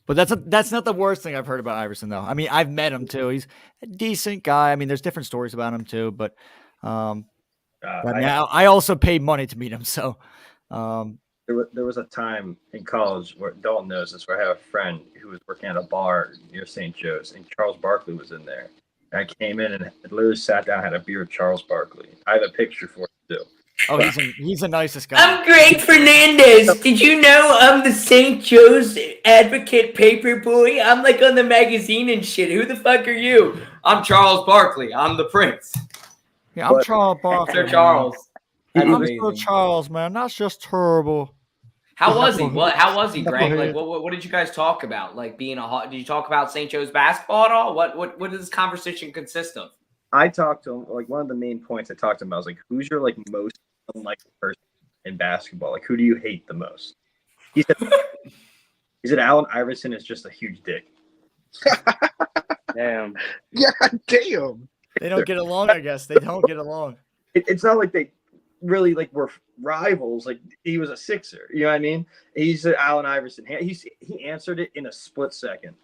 But that's not the worst thing I've heard about Iverson, though. I've met him too. He's a decent guy. There's different stories about him too. But I also paid money to meet him. So there was a time in college where Dalton knows this, where I have a friend who was working at a bar near St. Joe's, and Charles Barkley was in there. And I came in and literally sat down, had a beer with Charles Barkley. I have a picture for it too. Oh, he's the nicest guy. I'm Greg Fernandez. Did you know I'm the St. Joe's Advocate paper boy? I'm like on the magazine and shit. Who the fuck are you? I'm Charles Barkley. I'm the prince. Yeah, I'm Charles Barkley. Sir Charles. I'm Sir Charles, man. That's just terrible. How was he? How was he, Greg? Like, what did you guys talk about? Like being did you talk about St. Joe's basketball at all? What does this conversation consist of? I talked to him, like, one of the main points I talked to him about was, like, who's your, like, most unlikely person in basketball? Like, who do you hate the most? He said Allen Iverson is just a huge dick. Damn. Yeah, damn. They don't get along, I guess. They don't get along. It's not like they really, like, were rivals. Like, he was a Sixer. You know what I mean? He said Allen Iverson. He answered it in a split second.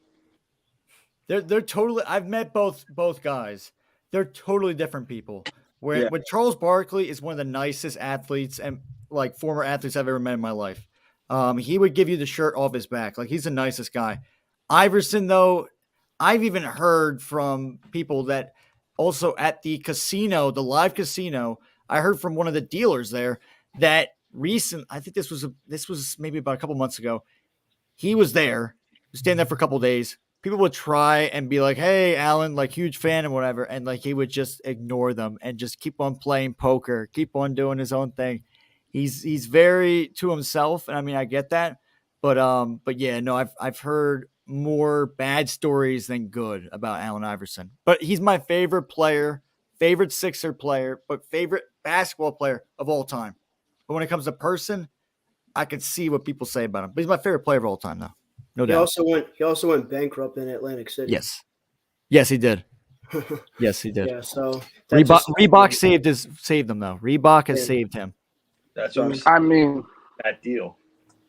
They're totally – I've met both guys. They're totally different people. When Charles Barkley is one of the nicest athletes and like former athletes I've ever met in my life. He would give you the shirt off his back. Like, he's the nicest guy. Iverson, though, I've even heard from people that also at the casino, the live casino, I heard from one of the dealers there that I think this was maybe about a couple months ago. He was there, standing there for a couple of days. People would try and be like, "Hey, Alan, like huge fan and whatever," and like he would just ignore them and just keep on playing poker, keep on doing his own thing. He's very to himself, and I mean I get that, but yeah, no, I've heard more bad stories than good about Allen Iverson. But he's my favorite player, favorite Sixer player, but favorite basketball player of all time. But when it comes to person, I can see what people say about him. But he's my favorite player of all time, though. No doubt. He also went bankrupt in Atlantic City. Yes, he did. Yes, he did. Yeah, so Reebok saved him though. Reebok has saved him. That's what I'm saying. I mean, That deal.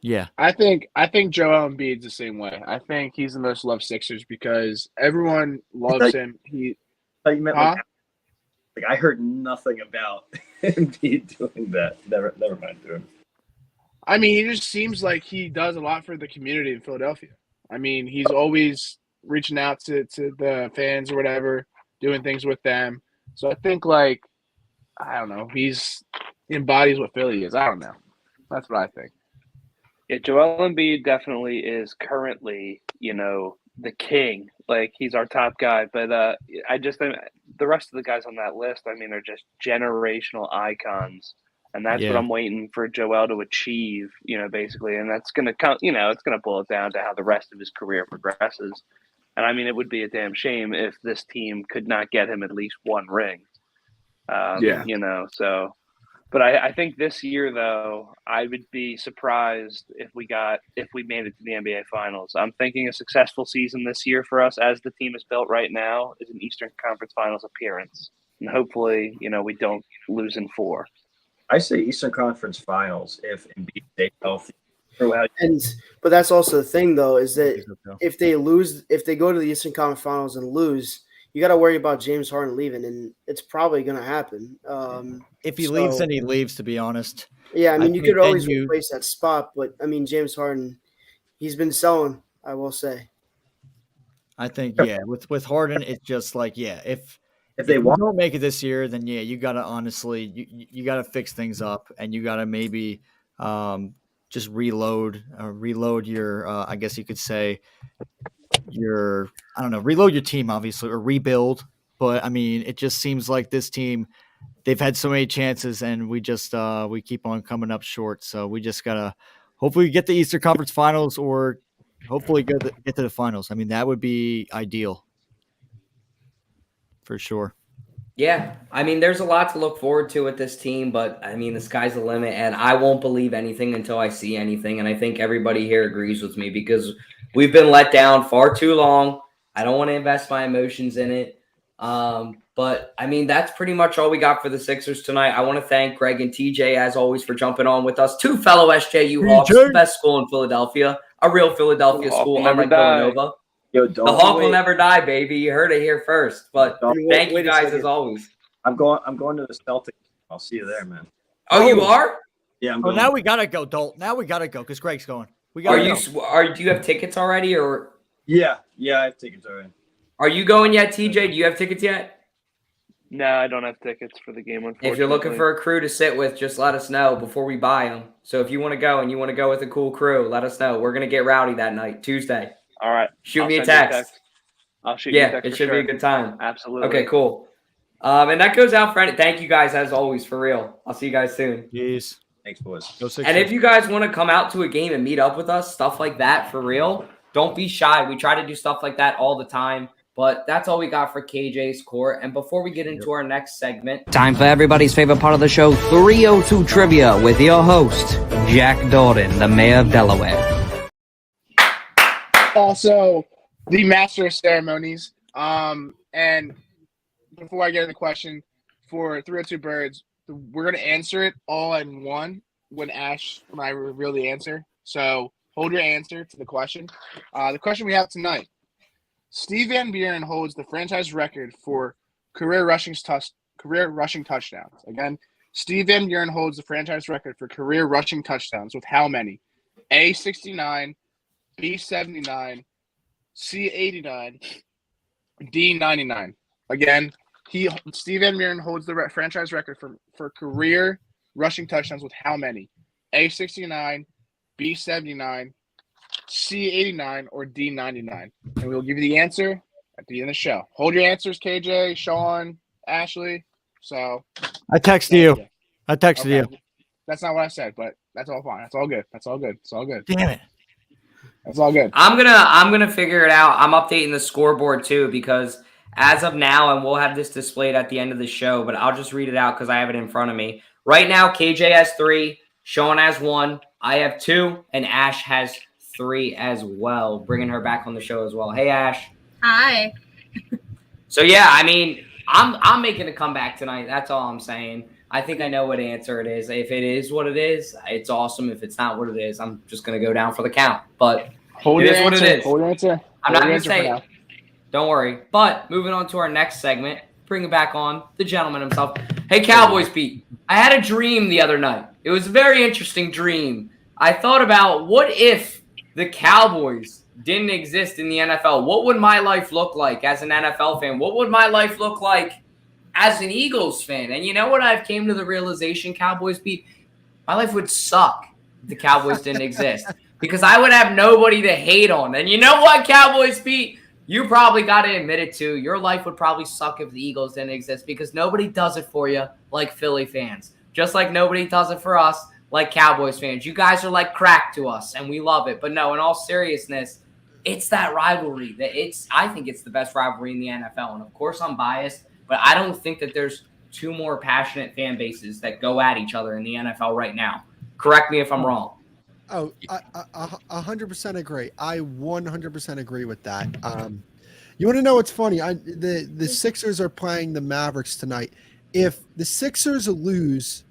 Yeah. I think Joel Embiid's the same way. I think he's the most loved Sixers because everyone loves him. I thought you meant like I heard nothing about Embiid doing that. Never mind doing. I mean, he just seems like he does a lot for the community in Philadelphia. I mean, he's always reaching out to the fans or whatever, doing things with them. So I think, like, I don't know, he embodies what Philly is. I don't know. That's what I think. Yeah, Joel Embiid definitely is currently, the king. Like, he's our top guy. But I just think the rest of the guys on that list, I mean, are just generational icons. And that's what I'm waiting for Joel to achieve, basically. And that's going to come, it's going to boil down to how the rest of his career progresses. And I mean, it would be a damn shame if this team could not get him at least one ring. So, but I think this year, though, I would be surprised if we made it to the NBA Finals. I'm thinking a successful season this year for us, as the team is built right now, is an Eastern Conference Finals appearance. And hopefully, we don't lose in 4. I say Eastern Conference Finals if Embiid stays healthy. But that's also the thing, though, is that if they go to the Eastern Conference Finals and lose, you got to worry about James Harden leaving, and it's probably going to happen. If he leaves, then he leaves, to be honest. Yeah, I mean, you could always replace that spot, but I mean, James Harden, he's been selling, I will say. I think, with Harden, it's just like, if they don't make it this year, then you got to honestly, you got to fix things up, and you got to maybe just reload your, I guess you could say, reload your team, obviously, or rebuild. But I mean, it just seems like this team, they've had so many chances, and we just we keep on coming up short. So we just gotta hopefully get the Eastern Conference Finals, or hopefully get to the finals. I mean, that would be ideal for sure. Yeah, I mean, there's a lot to look forward to with this team, but I mean, the sky's the limit, and I won't believe anything until I see anything. And I think everybody here agrees with me because we've been let down far too long. I don't want to invest my emotions in it. But I mean, that's pretty much all we got for the Sixers tonight. I want to thank Greg and TJ, as always, for jumping on with us. 2 fellow SJU Hawks, the best school in Philadelphia, a real Philadelphia school, unlike Villanova. The Hawk will never die, baby. You heard it here first. But thank you guys as always. I'm going to the Celtics. I'll see you there, man. Oh, you are? Yeah, I'm going. Now we gotta go, Dolt. Now we gotta go because Greg's going. We do you have tickets already, or? Yeah, I have tickets already. Are you going yet, TJ? Do you have tickets yet? No, I don't have tickets for the game, unfortunately. If you're looking for a crew to sit with, just let us know before we buy them. So if you want to go and you want to go with a cool crew, let us know. We're going to get rowdy that night, Tuesday. All right. Shoot me a text. I'll shoot you a text. It should be a good time. Absolutely. Okay, cool. And that goes out for thank you guys as always, for real. I'll see you guys soon. Yes. Thanks, boys. And if you guys want to come out to a game and meet up with us, stuff like that, for real, don't be shy. We try to do stuff like that all the time. But that's all we got for KJ's Court. And before we get into our next segment, time for everybody's favorite part of the show, 302 Trivia, with your host, Jack Dalton, the mayor of Delaware. Also, the master of ceremonies. And before I get into the question, for 302 Birds, we're going to answer it all in one when I reveal the answer. So hold your answer to the question. The question we have tonight. Steve Van Buren holds the franchise record for career rushing touchdowns. Again, Steve Van Buren holds the franchise record for career rushing touchdowns with how many? A, 69, B, 79, C, 89, D, 99. Again, Steve Van Buren holds the franchise record for career rushing touchdowns with how many? A69, B79, C89, or D99. And we'll give you the answer at the end of the show. Hold your answers, KJ, Sean, Ashley. So I texted you. I texted you. That's not what I said, but that's all fine. That's all good. That's all good. It's all good. Damn it. That's all good. I'm gonna figure it out. I'm updating the scoreboard too because as of now, and we'll have this displayed at the end of the show, but I'll just read it out because I have it in front of me. Right now, KJ has 3, Sean has 1, I have 2, and Ash has 3 as well. Bringing her back on the show as well. Hey, Ash. Hi. So yeah, I mean, I'm making a comeback tonight. That's all I'm saying. I think I know what answer it is. If it is what it is, it's awesome. If it's not what it is, I'm just going to go down for the count. But Hold it your is what answer. it is. Hold your answer. I'm not going to say it. Don't worry. But moving on to our next segment, bring it back on the gentleman himself. Hey, Cowboys Pete, I had a dream the other night. It was a very interesting dream. I thought about what if the Cowboys didn't exist in the NFL? What would my life look like as an NFL fan? What would my life look like as an Eagles fan? And you know what I've came to the realization, Cowboys Pete? My life would suck if the Cowboys didn't exist because I would have nobody to hate on. And you know what, Cowboys Pete? You probably got to admit it too. Your life would probably suck if the Eagles didn't exist because nobody does it for you like Philly fans. Just like nobody does it for us like Cowboys fans. You guys are like crack to us, and we love it. But no, in all seriousness, it's that rivalry. I think it's the best rivalry in the NFL. And of course, I'm biased, but I don't think that there's 2 more passionate fan bases that go at each other in the NFL right now. Correct me if I'm wrong. Oh, I 100% agree. I 100% agree with that. You want to know what's funny? The Sixers are playing the Mavericks tonight. If the Sixers lose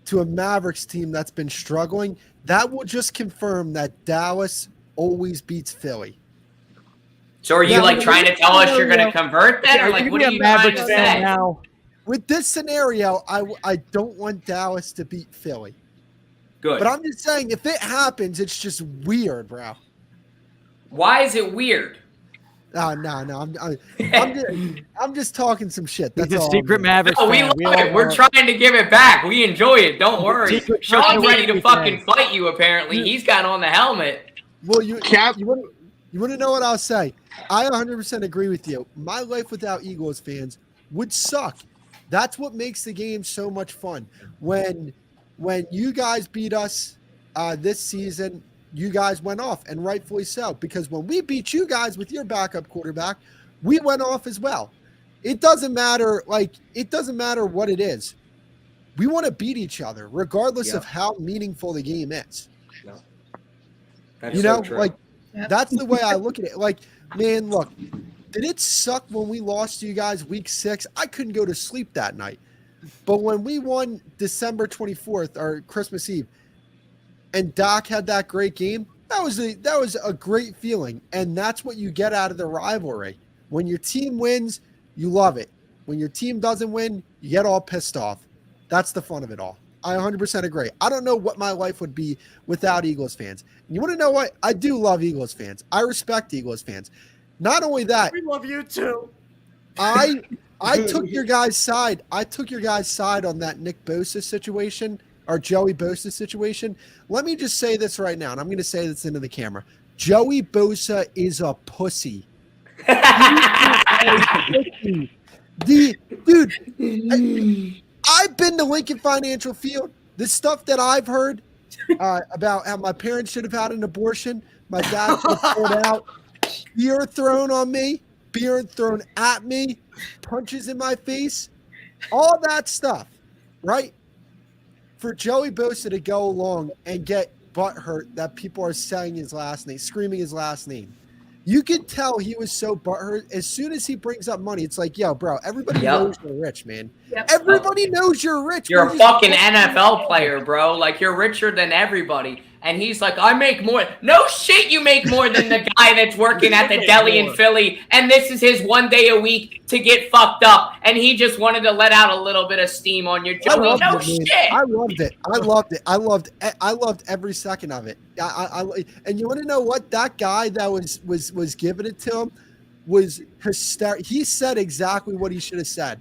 to a Mavericks team that's been struggling, that will just confirm that Dallas always beats Philly. So are you trying to tell us you're going to convert that? Or like, what are you trying to say? Now, with this scenario, I don't want Dallas to beat Philly. Good. But I'm just saying, if it happens, it's just weird, bro. Why is it weird? No. I'm just talking some shit. That's all. Secret Mavericks. No, we love it. We're trying to give it back. We enjoy it. Don't worry. Sean's ready to fucking fight you. Apparently, he's got on the helmet. Well, you want to know what I'll say? I 100% agree with you. My life without Eagles fans would suck. That's what makes the game so much fun. When you guys beat us this season, you guys went off, and rightfully so, because when we beat you guys with your backup quarterback, we went off as well. It doesn't matter what it is. We want to beat each other, regardless of how meaningful the game is. No. That's the way I look at it. Like, man, look, did it suck when we lost to you guys week 6? I couldn't go to sleep that night. But when we won December 24th or Christmas Eve, and Doc had that great game, that was a great feeling. And that's what you get out of the rivalry. When your team wins, you love it. When your team doesn't win, you get all pissed off. That's the fun of it all. I 100% agree. I don't know what my life would be without Eagles fans. And you want to know what? I do love Eagles fans. I respect Eagles fans. Not only that, We love you too. I took your guys' side. I took your guys' side on that Nick Bosa situation or Joey Bosa situation. Let me just say this right now, and I'm going to say this into the camera. Joey Bosa is a pussy. Dude, I've been to Lincoln Financial Field. The stuff that I've heard about how my parents should have had an abortion, my dad should have pulled out, beer thrown on me, beer thrown at me, punches in my face, all that stuff, right? For Joey Bosa to go along and get butthurt that people are saying his last name, screaming his last name. You could tell he was so butthurt. As soon as he brings up money, it's like, yo, bro, everybody knows you're rich, man. Everybody knows you're rich. You're a fucking NFL player, bro. Like, you're richer than everybody. And he's like, I make more. No shit, you make more than the guy that's working at the deli in Philly. And this is his one day a week to get fucked up. And he just wanted to let out a little bit of steam on your Joey. No shit. I loved it. I loved every second of it. And you want to know what? That guy that was giving it to him was hysterical. He said exactly what he should have said.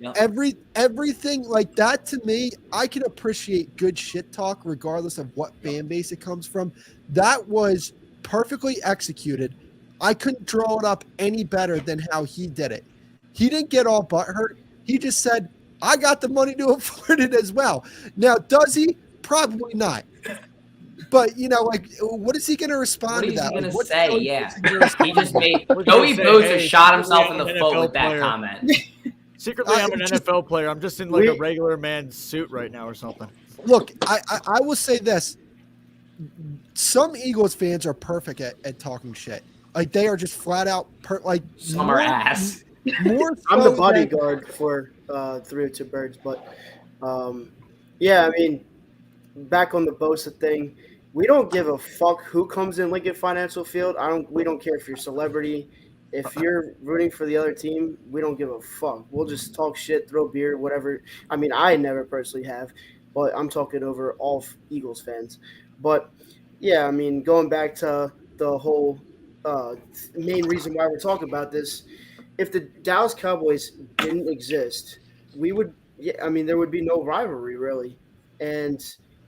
Yep. everything like that to me, I can appreciate good shit talk regardless of what fan base it comes from. That was perfectly executed. I couldn't draw it up any better than how he did it. He didn't get all butthurt. He just said, I got the money to afford it as well. Now, does he? Probably not. But, like, what is he going to respond to that? What is he Like, going to say? Yeah. He just made – We're Joey gonna say, Bosa hey, shot himself in secretly the I'm an foot with NFL that player. comment. Secretly, I'm an NFL player. I'm just in like a regular man's suit right now or something. Look, I will say this. Some Eagles fans are perfect at talking shit. Like, they are just flat out Some are ass. More I'm so the bodyguard for 302 Birds, but yeah, I mean, back on the Bosa thing, we don't give a fuck who comes in Lincoln Financial Field. We don't care if you're a celebrity. If you're rooting for the other team, we don't give a fuck. We'll just talk shit, throw beer, whatever. I mean, I never personally have, but I'm talking over all Eagles fans. But yeah, I mean, going back to the whole main reason why we're talking about this, if the Dallas Cowboys didn't exist, there would be no rivalry really. And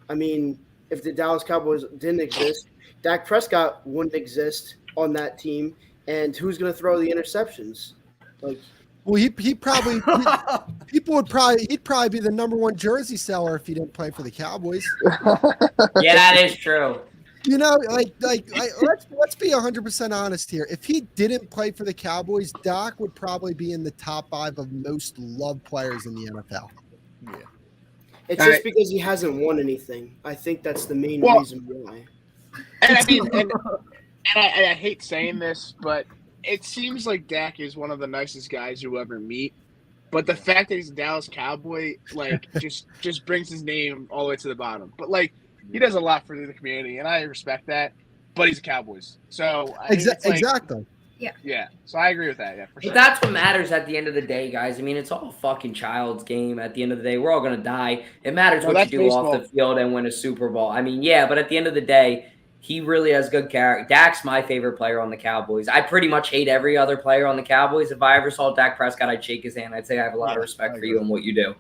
I mean, if the Dallas Cowboys didn't exist, Dak Prescott wouldn't exist on that team. And who's going to throw the interceptions? Like, well, he'd probably be the number one jersey seller if he didn't play for the Cowboys. Yeah, that is true. Let's be 100% honest here. If he didn't play for the Cowboys, Dak would probably be in the top 5 of most loved players in the NFL. Yeah. It's just because he hasn't won anything. I think that's the main reason why. And I mean, and I hate saying this, but it seems like Dak is one of the nicest guys you'll ever meet. But the fact that he's a Dallas Cowboy, just brings his name all the way to the bottom. But he does a lot for the community, and I respect that. But he's a Cowboys, so exactly. Yeah. So I agree with that. Yeah, for sure. But that's what matters at the end of the day, guys. I mean, it's all a fucking child's game. At the end of the day, we're all gonna die. It matters what you do off the field and win a Super Bowl. I mean, yeah, but at the end of the day, he really has good character. Dak's my favorite player on the Cowboys. I pretty much hate every other player on the Cowboys. If I ever saw Dak Prescott, I'd shake his hand. I'd say I have a lot of respect for you and what you do.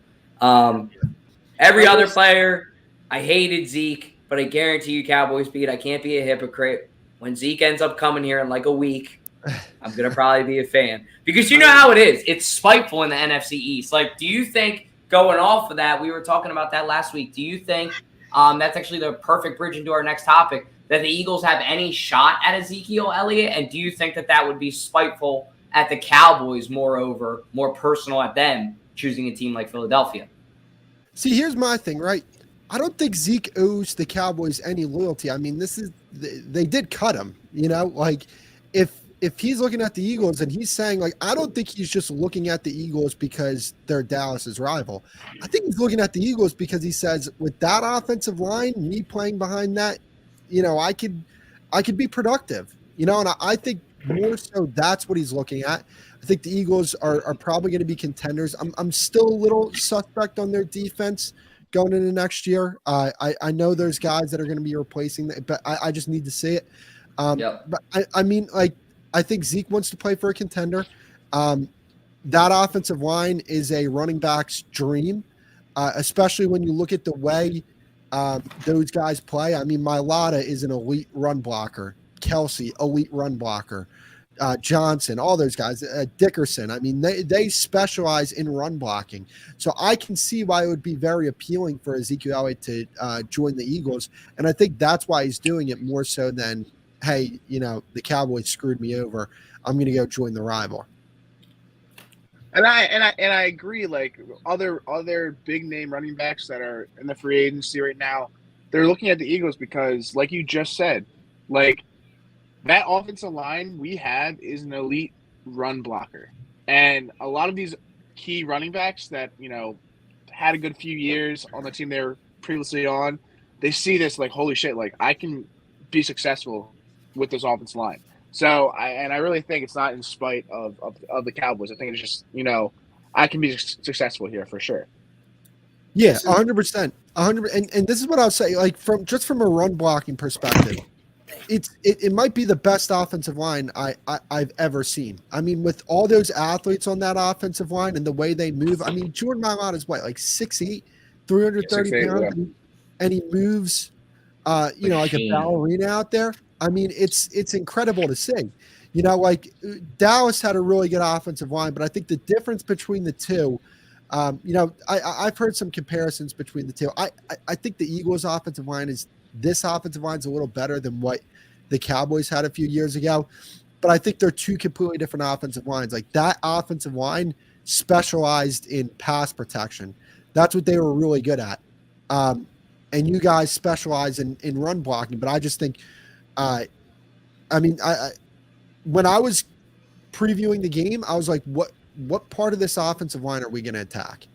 Every other player, I hated Zeke, but I guarantee you Cowboys beat. I can't be a hypocrite. When Zeke ends up coming here in like a week, I'm going to probably be a fan. Because you know how it is. It's spiteful in the NFC East. Like, do you think, going off of that, we were talking about that last week, do you think that's actually the perfect bridge into our next topic, that the Eagles have any shot at Ezekiel Elliott? And do you think that would be spiteful at the Cowboys, moreover, more personal at them choosing a team like Philadelphia? See, here's my thing, right? I don't think Zeke owes the Cowboys any loyalty. I mean, they did cut him, if he's looking at the Eagles and he's saying, I don't think he's just looking at the Eagles because they're Dallas's rival. I think he's looking at the Eagles because he says, with that offensive line, me playing behind that, I could be productive, and I think more so that's what he's looking at. I think the Eagles are probably going to be contenders. I'm still a little suspect on their defense going into next year. I know there's guys that are going to be replacing that, but I just need to see it. But I mean, I think Zeke wants to play for a contender. That offensive line is a running back's dream, especially when you look at the way those guys play. I mean, Mailata is an elite run blocker. Kelsey, elite run blocker. Johnson, all those guys. Dickerson. I mean, they specialize in run blocking. So I can see why it would be very appealing for Ezekiel Elliott to join the Eagles. And I think that's why he's doing it more so than, hey, the Cowboys screwed me over. I'm going to go join the rival. And I agree. Other big name running backs that are in the free agency right now, they're looking at the Eagles because, like you just said, that offensive line we have is an elite run blocker, and a lot of these key running backs that had a good few years on the team they were previously on, they see this holy shit, I can be successful with this offensive line. So I really think it's not in spite of the Cowboys. I think it's just I can be successful here for sure. Yeah, 100%, 100%. And this is what I'll say, from a run blocking perspective. it might be the best offensive line I've ever seen. I mean, with all those athletes on that offensive line and the way they move. I mean, Jordan Mailata is what, like 6'8", 330 pounds, and he moves, like a ballerina out there. I mean, it's incredible to see. Like Dallas had a really good offensive line, but I think the difference between the two, I've heard some comparisons between the two. I think the Eagles' offensive line is a little better than what the Cowboys had a few years ago, but I think they're two completely different offensive lines. Like that offensive line specialized in pass protection. That's what they were really good at. And you guys specialize in run blocking, but I just think, when I was previewing the game, I was like, what part of this offensive line are we going to attack?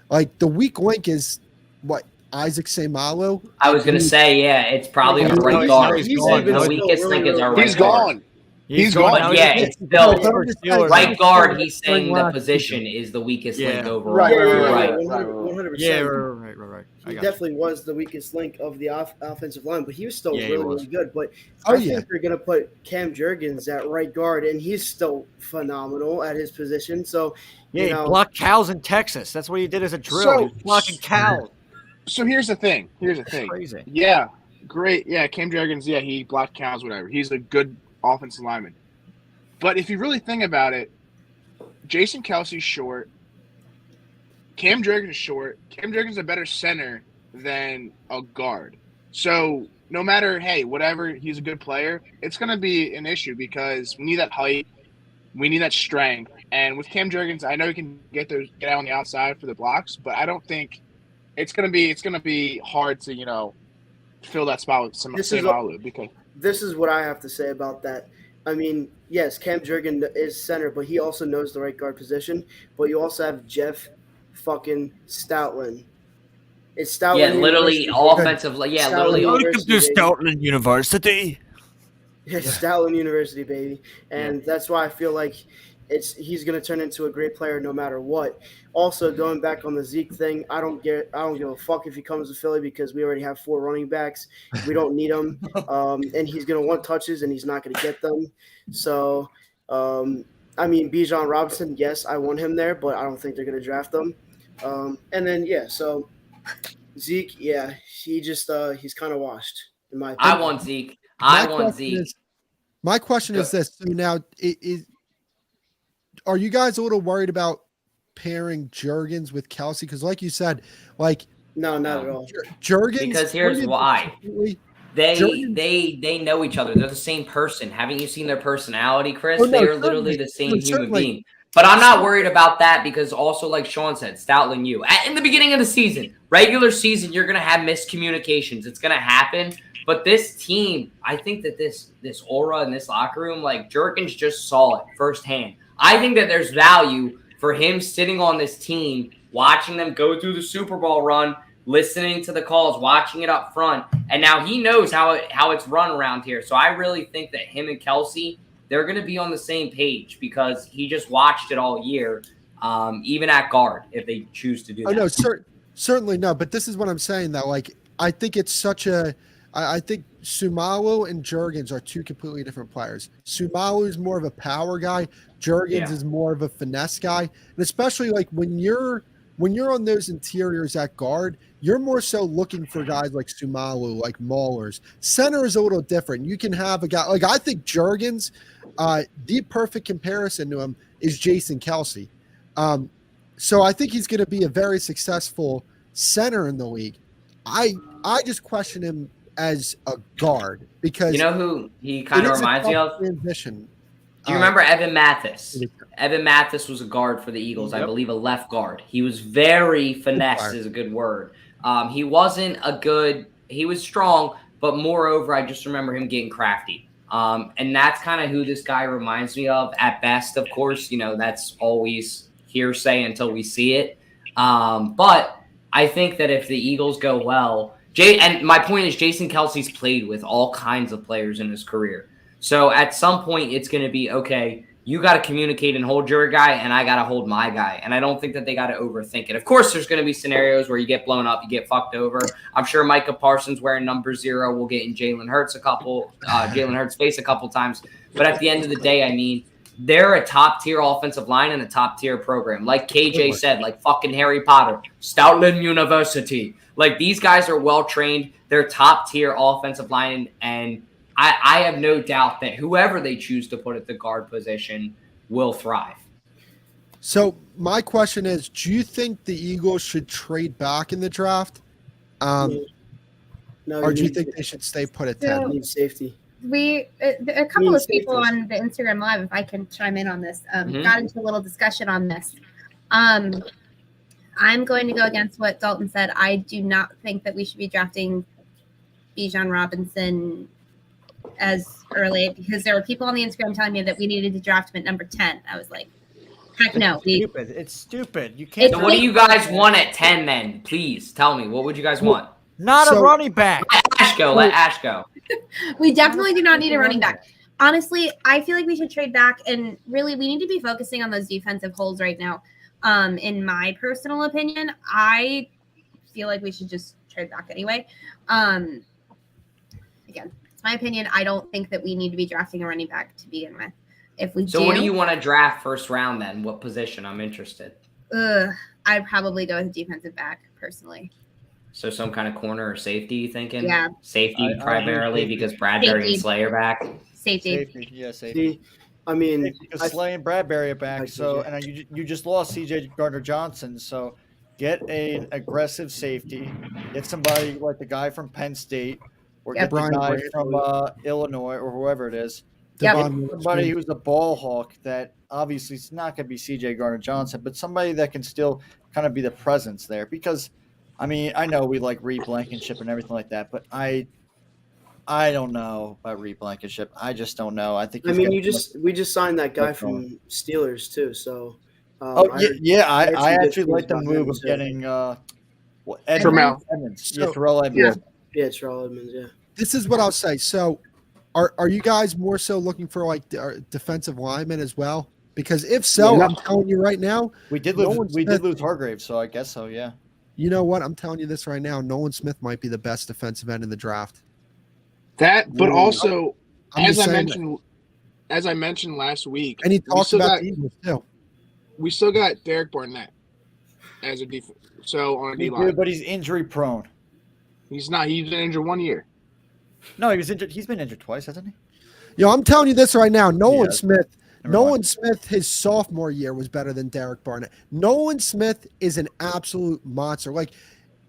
Like the weak link is what? Isaac Seumalo? I was going to say, yeah, it's probably our right guard. The weakest link is our right guard. He's gone. But yeah, it's still right guard. He's saying the position is the weakest link overall. Right. 100%. Yeah, right. He definitely was the weakest link of the offensive line, but he was still really good. But I think they're going to put Cam Jurgens at right guard, and he's still phenomenal at his position. So, he blocked cows in Texas. That's what he did as a drill. He was blocking cows. So here's the thing. Crazy. Yeah, great. Yeah, Cam Jurgens, he blocked cows, whatever. He's a good offensive lineman. But if you really think about it, Jason Kelce's short. Cam Jurgens is short. Cam Jurgens is a better center than a guard. So no matter, whatever, he's a good player, it's going to be an issue because we need that height. We need that strength. And with Cam Jurgens, I know he can get out on the outside for the blocks, but I don't think it's going to be hard to, fill that spot with Seumalo because this is what I have to say about that. I mean, yes, Cam Jurgens is center, but he also knows the right guard position. But you also have Jeff fucking Stoutland. It's Stoutland. Yeah, literally offensive. Yeah, literally. Welcome to Stoutland University. Yeah, Stoutland University, baby. And that's why I feel like he's going to turn into a great player no matter what. Also, going back on the Zeke thing, I don't give a fuck if he comes to Philly because we already have 4 running backs. We don't need him. And he's going to want touches, and he's not going to get them. So, Bijan Robinson, yes, I want him there, but I don't think they're going to draft him. And then, so Zeke, he's kind of washed, in my opinion. I want Zeke. My question is this. So now, are you guys a little worried about pairing Jurgens with Kelce? Because like you said, no, not at all. Jurgens. Because here's why. They know each other. They're the same person. Haven't you seen their personality, Chris? They are literally the same human being. But I'm not worried about that because also, like Sean said, Stoutland, in the beginning of the season, regular season, you're going to have miscommunications. It's going to happen. But this team, I think that this aura in this locker room, Jurgens just saw it firsthand. I think that there's value for him sitting on this team, watching them go through the Super Bowl run, listening to the calls, watching it up front. And now he knows how it's run around here. So I really think that him and Kelce, they're going to be on the same page because he just watched it all year, even at guard, if they choose to do that. Oh, no, certainly no. But this is what I'm saying, though. I think it's such a – I think Seumalo and Jurgens are two completely different players. Seumalo is more of a power guy. Jurgens is more of a finesse guy. And especially when you're on those interiors at guard, you're more so looking for guys like Seumalo, like Maulers. Center is a little different. You can have a guy I think Jurgens, the perfect comparison to him is Jason Kelce. So I think he's going to be a very successful center in the league. I just question him as a guard because who he kind of reminds me of? Transition. Do you remember Evan Mathis? Evan Mathis was a guard for the Eagles, I believe a left guard. He was very finesse is a good word. He wasn't he was strong, but moreover, I just remember him getting crafty. And that's kind of who this guy reminds me of at best, of course. That's always hearsay until we see it. But I think that if the Eagles go well, and my point is Jason Kelce's played with all kinds of players in his career. So at some point it's going to be, okay, you got to communicate and hold your guy, and I got to hold my guy. And I don't think that they got to overthink it. Of course, there's going to be scenarios where you get blown up, you get fucked over. I'm sure Micah Parsons wearing number 0 will get in Jalen Hurts face a couple times. But at the end of the day, I mean, they're a top-tier offensive line and a top-tier program. Like KJ said, like fucking Harry Potter, Stoutland University. Like, these guys are well-trained. They're top-tier offensive line, and I have no doubt that whoever they choose to put at the guard position will thrive. So my question is, do you think the Eagles should trade back in the draft? No, or do you think they should stay put at 10? Need safety. A couple of people on the Instagram Live, if I can chime in on this, got into a little discussion on this. I'm going to go against what Dalton said. I do not think that we should be drafting Bijan Robinson as early, because there were people on the Instagram telling me that we needed to draft him at number 10. I was like, heck no. It's stupid. You can't. So what do you guys want at 10 then? Please tell me. What would you guys want? Not a running back. Let Ash go. We definitely do not need a running back. Honestly, I feel like we should trade back, and really we need to be focusing on those defensive holes right now. In my personal opinion, I feel like we should just trade back anyway. Again, it's my opinion. I don't think that we need to be drafting a running back to begin with. If we what do you want to draft first round then? What position? I'm interested. I'd probably go with defensive back personally. So some kind of corner or safety, you thinking? Yeah. Safety primarily because Bradbury and Slay are back? Safety. Yeah, safety. I mean, because Slay and Bradbury are back, so and you just lost C.J. Gardner-Johnson, so get an aggressive safety, get somebody like the guy from Penn State, or get the guy from Illinois or whoever it is. Somebody who's a ball hawk that obviously it's not going to be C.J. Gardner-Johnson, but somebody that can still kind of be the presence there. Because, I mean, I know we like Reed Blankenship and everything like that, but I don't know about Reed Blankenship. I just don't know. I think. We just signed that guy from Steelers too. So. I actually like the move of getting Terrell Edmonds. Terrell Edmonds. Yeah, Terrell Edmonds. Yeah. This is what I'll say. So, are you guys more so looking for like defensive linemen as well? Because if so, I'm telling you right now, we did lose Hargrave, so I guess so. Yeah. You know what? I'm telling you this right now. Nolan Smith might be the best defensive end in the draft. But also, as I mentioned last week, and he talked about the Eagles too. We still got Derek Barnett as a defense. So on a D-line, but he's injury prone. He's not. He's been injured 1 year. No, he was injured. He's been injured twice, hasn't he? Yo, I'm telling you this right now. Nolan Smith, his sophomore year was better than Derek Barnett. Nolan Smith is an absolute monster. Like,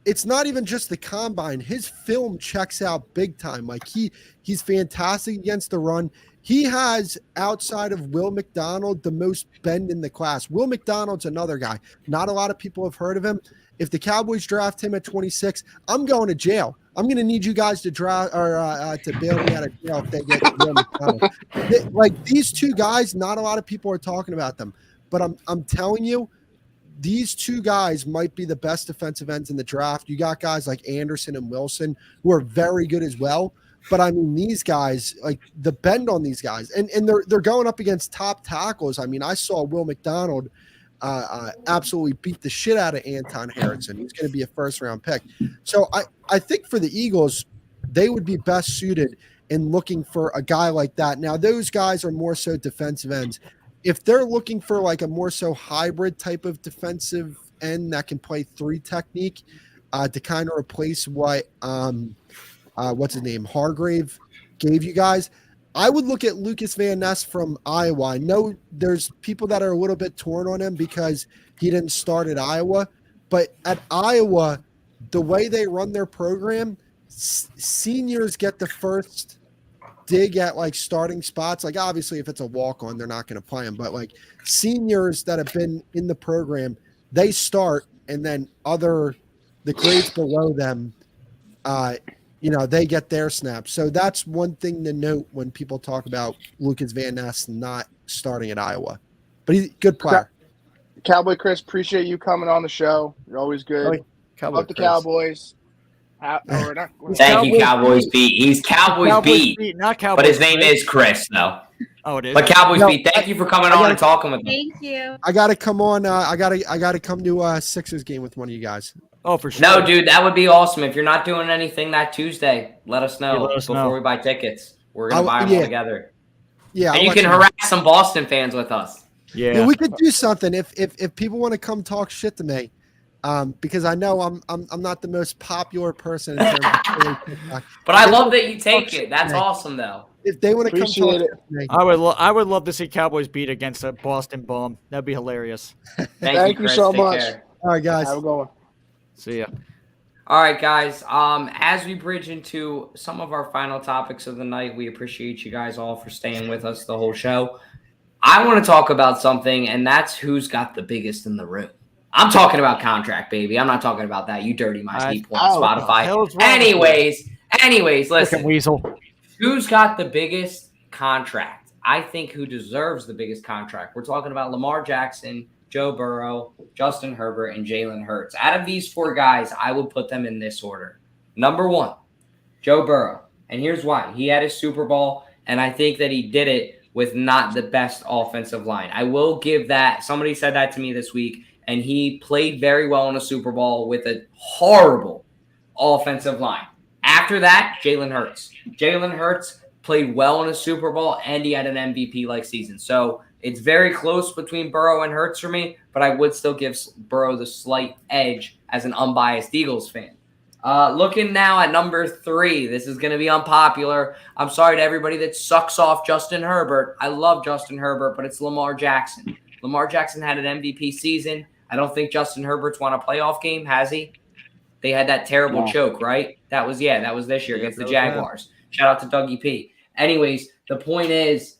it's not even just the combine. His film checks out big time. Like, he's fantastic against the run. He has, outside of Will McDonald, the most bend in the class. Will McDonald's another guy. Not a lot of people have heard of him. If the Cowboys draft him at 26, I'm going to jail. I'm going to need you guys to draft or to bail me out of jail if they get Will McDonald. Like, these two guys, not a lot of people are talking about them. But I'm telling you, these two guys might be the best defensive ends in the draft. You got guys like Anderson and Wilson who are very good as well. But I mean, these guys, like the bend on these guys, and they're going up against top tackles. I mean, I saw Will McDonald absolutely beat the shit out of Anton Harrison. He's going to be a first-round pick. So I think for the Eagles, they would be best suited in looking for a guy like that. Now, those guys are more so defensive ends. If they're looking for like a more so hybrid type of defensive end that can play 3 technique to kind of replace what what's his name, Hargrave gave you guys, I would look at Lucas Van Ness from Iowa. I know there's people that are a little bit torn on him because he didn't start at Iowa, but at Iowa, the way they run their program, seniors get the first dig at like starting spots. Like, obviously if it's a walk-on, they're not going to play him, but like seniors that have been in the program, they start, and then the grades below them, they get their snaps. So that's one thing to note when people talk about Lucas Van Ness not starting at Iowa. But he's a good player. Cowboy Chris, appreciate you coming on the show. You're always good. Up the Cowboys. Thank you, Cowboys beat. He's Cowboys beat, not Cowboys. But his name is Chris, though. Oh, it is. But Cowboys No, beat. Thank you for coming I on gotta- and talking with me. Thank you. I gotta come on. I gotta come to a Sixers game with one of you guys. Oh, for sure. No, dude, that would be awesome. If you're not doing anything that Tuesday, let us know let us before know. we buy tickets. We're gonna buy them all together. Yeah, And I'll you let can know. harass some Boston fans with us. Yeah, we could do something if people want to come talk shit to me, because I know I'm not the most popular person in terms of But I love that you take it. That's awesome, though. If they want to come talk Appreciate shit to me, I would love to see Cowboys beat against a Boston bum. That'd be hilarious. Thank you you so Take much. care. All right, guys. Have a good one. See ya. All right, guys. As we bridge into some of our final topics of the night, we appreciate you guys all for staying with us the whole show. I want to talk about something, and that's who's got the biggest in the room. I'm talking about contract, baby. I'm not talking about that. You dirty my sleep on Spotify. Anyways, listen. Weasel. Who's got the biggest contract? I think who deserves the biggest contract. We're talking about Lamar Jackson, Joe Burrow, Justin Herbert, and Jalen Hurts. Out of these four guys, I would put them in this order. Number one, Joe Burrow. And here's why. He had his Super Bowl, and I think that he did it with not the best offensive line. I will give that. Somebody said that to me this week, and he played very well in a Super Bowl with a horrible offensive line. After that, Jalen Hurts. Jalen Hurts played well in a Super Bowl, and he had an MVP-like season. So it's very close between Burrow and Hurts for me, but I would still give Burrow the slight edge as an unbiased Eagles fan. Looking now at number 3, this is going to be unpopular. I'm sorry to everybody that sucks off Justin Herbert. I love Justin Herbert, but it's Lamar Jackson. Lamar Jackson had an MVP season. I don't think Justin Herbert's won a playoff game, has he? They had that terrible choke, right? That was this year against the Jaguars. Shout out to Dougie P. Anyways, the point is,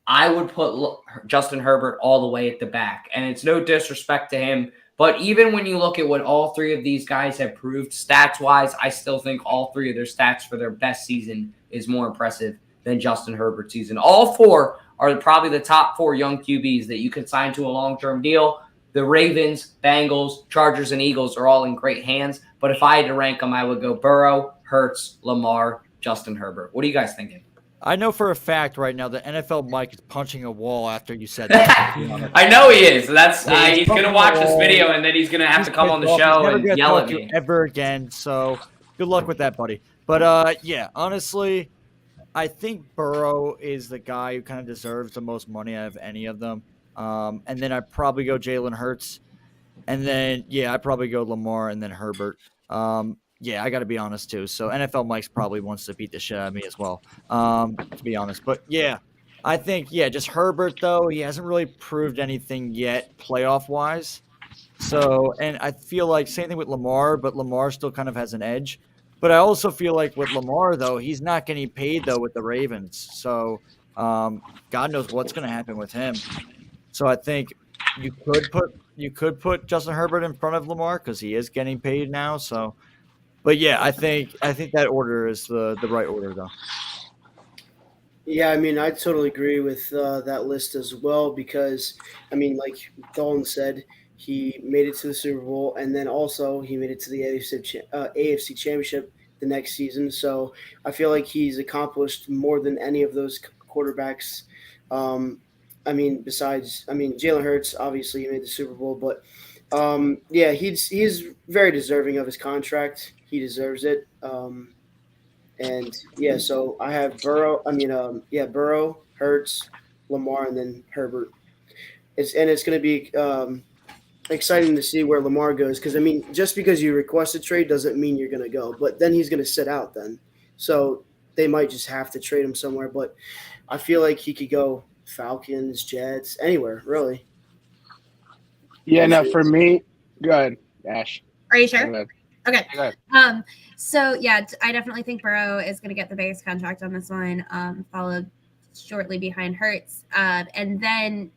I would put Justin Herbert all the way at the back, and it's no disrespect to him. But even when you look at what all three of these guys have proved stats-wise, I still think all three of their stats for their best season is more impressive than Justin Herbert's season. All four are probably the top 4 young QBs that you can sign to a long-term deal. The Ravens, Bengals, Chargers, and Eagles are all in great hands. But if I had to rank them, I would go Burrow, Hurts, Lamar, Justin Herbert. What are you guys thinking? I know for a fact right now that NFL Mike is punching a wall after you said that. I know he is. That's he's going to watch this video, and then he's going to have to come on the show and yell at me. Ever again. So good luck with that, buddy. But, yeah, honestly, I think Burrow is the guy who kind of deserves the most money out of any of them. And then I'd probably go Jalen Hurts. And then, yeah, I'd probably go Lamar and then Herbert. Yeah, I got to be honest, too. So NFL Mike's probably wants to beat the shit out of me as well, to be honest. But, yeah, I think, just Herbert, though, he hasn't really proved anything yet playoff-wise. So, and I feel like same thing with Lamar, but Lamar still kind of has an edge. But I also feel like with Lamar, though, he's not getting paid, though, with the Ravens. So, God knows what's going to happen with him. So I think you could put Justin Herbert in front of Lamar because he is getting paid now. So, but yeah, I think that order is the right order though. Yeah, I mean, I totally agree with that list as well because, I mean, like Dalton said, he made it to the Super Bowl and then also he made it to the AFC Championship the next season. So I feel like he's accomplished more than any of those quarterbacks. Jalen Hurts, obviously, he made the Super Bowl, but yeah, he's very deserving of his contract. He deserves it. And yeah, so I have Burrow, Hurts, Lamar, and then Herbert. It's going to be exciting to see where Lamar goes because, I mean, just because you request a trade doesn't mean you're going to go, but then he's going to sit out then. So they might just have to trade him somewhere, but I feel like he could go Falcons, Jets, anywhere, really. Yeah, no, for me, go ahead, Ash. Are you sure? Go ahead. Okay. Go ahead. So yeah, I definitely think Burrow is going to get the biggest contract on this one, followed shortly behind Hurts. And then,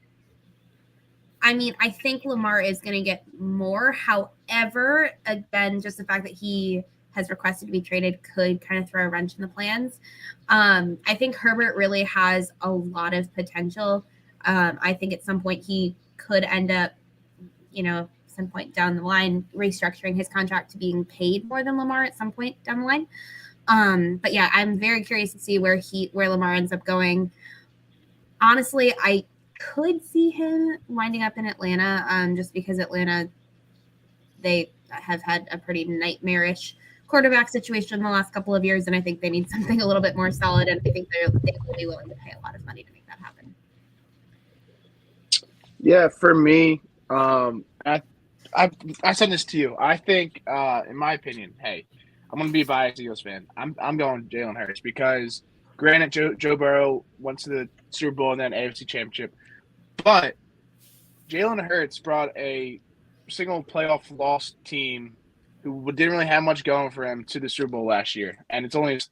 I mean, I think Lamar is going to get more. However, again, just the fact that he has requested to be traded could kind of throw a wrench in the plans. I think Herbert really has a lot of potential. I think at some point he could end up, some point down the line, restructuring his contract to being paid more than Lamar at some point down the line. But yeah, I'm very curious to see where Lamar ends up going. honestly, I could see him winding up in Atlanta, just because Atlanta, they have had a pretty nightmarish quarterback situation in the last couple of years, and I think they need something a little bit more solid, and I think they will be willing to pay a lot of money to make that happen. Yeah, for me, I said this to you. I think, in my opinion, hey, I'm going to be a biased Eagles fan. I'm going Jalen Hurts because, granted, Joe Burrow went to the Super Bowl and then AFC Championship, but Jalen Hurts brought a single playoff loss team who didn't really have much going for him to the Super Bowl last year, and it's only his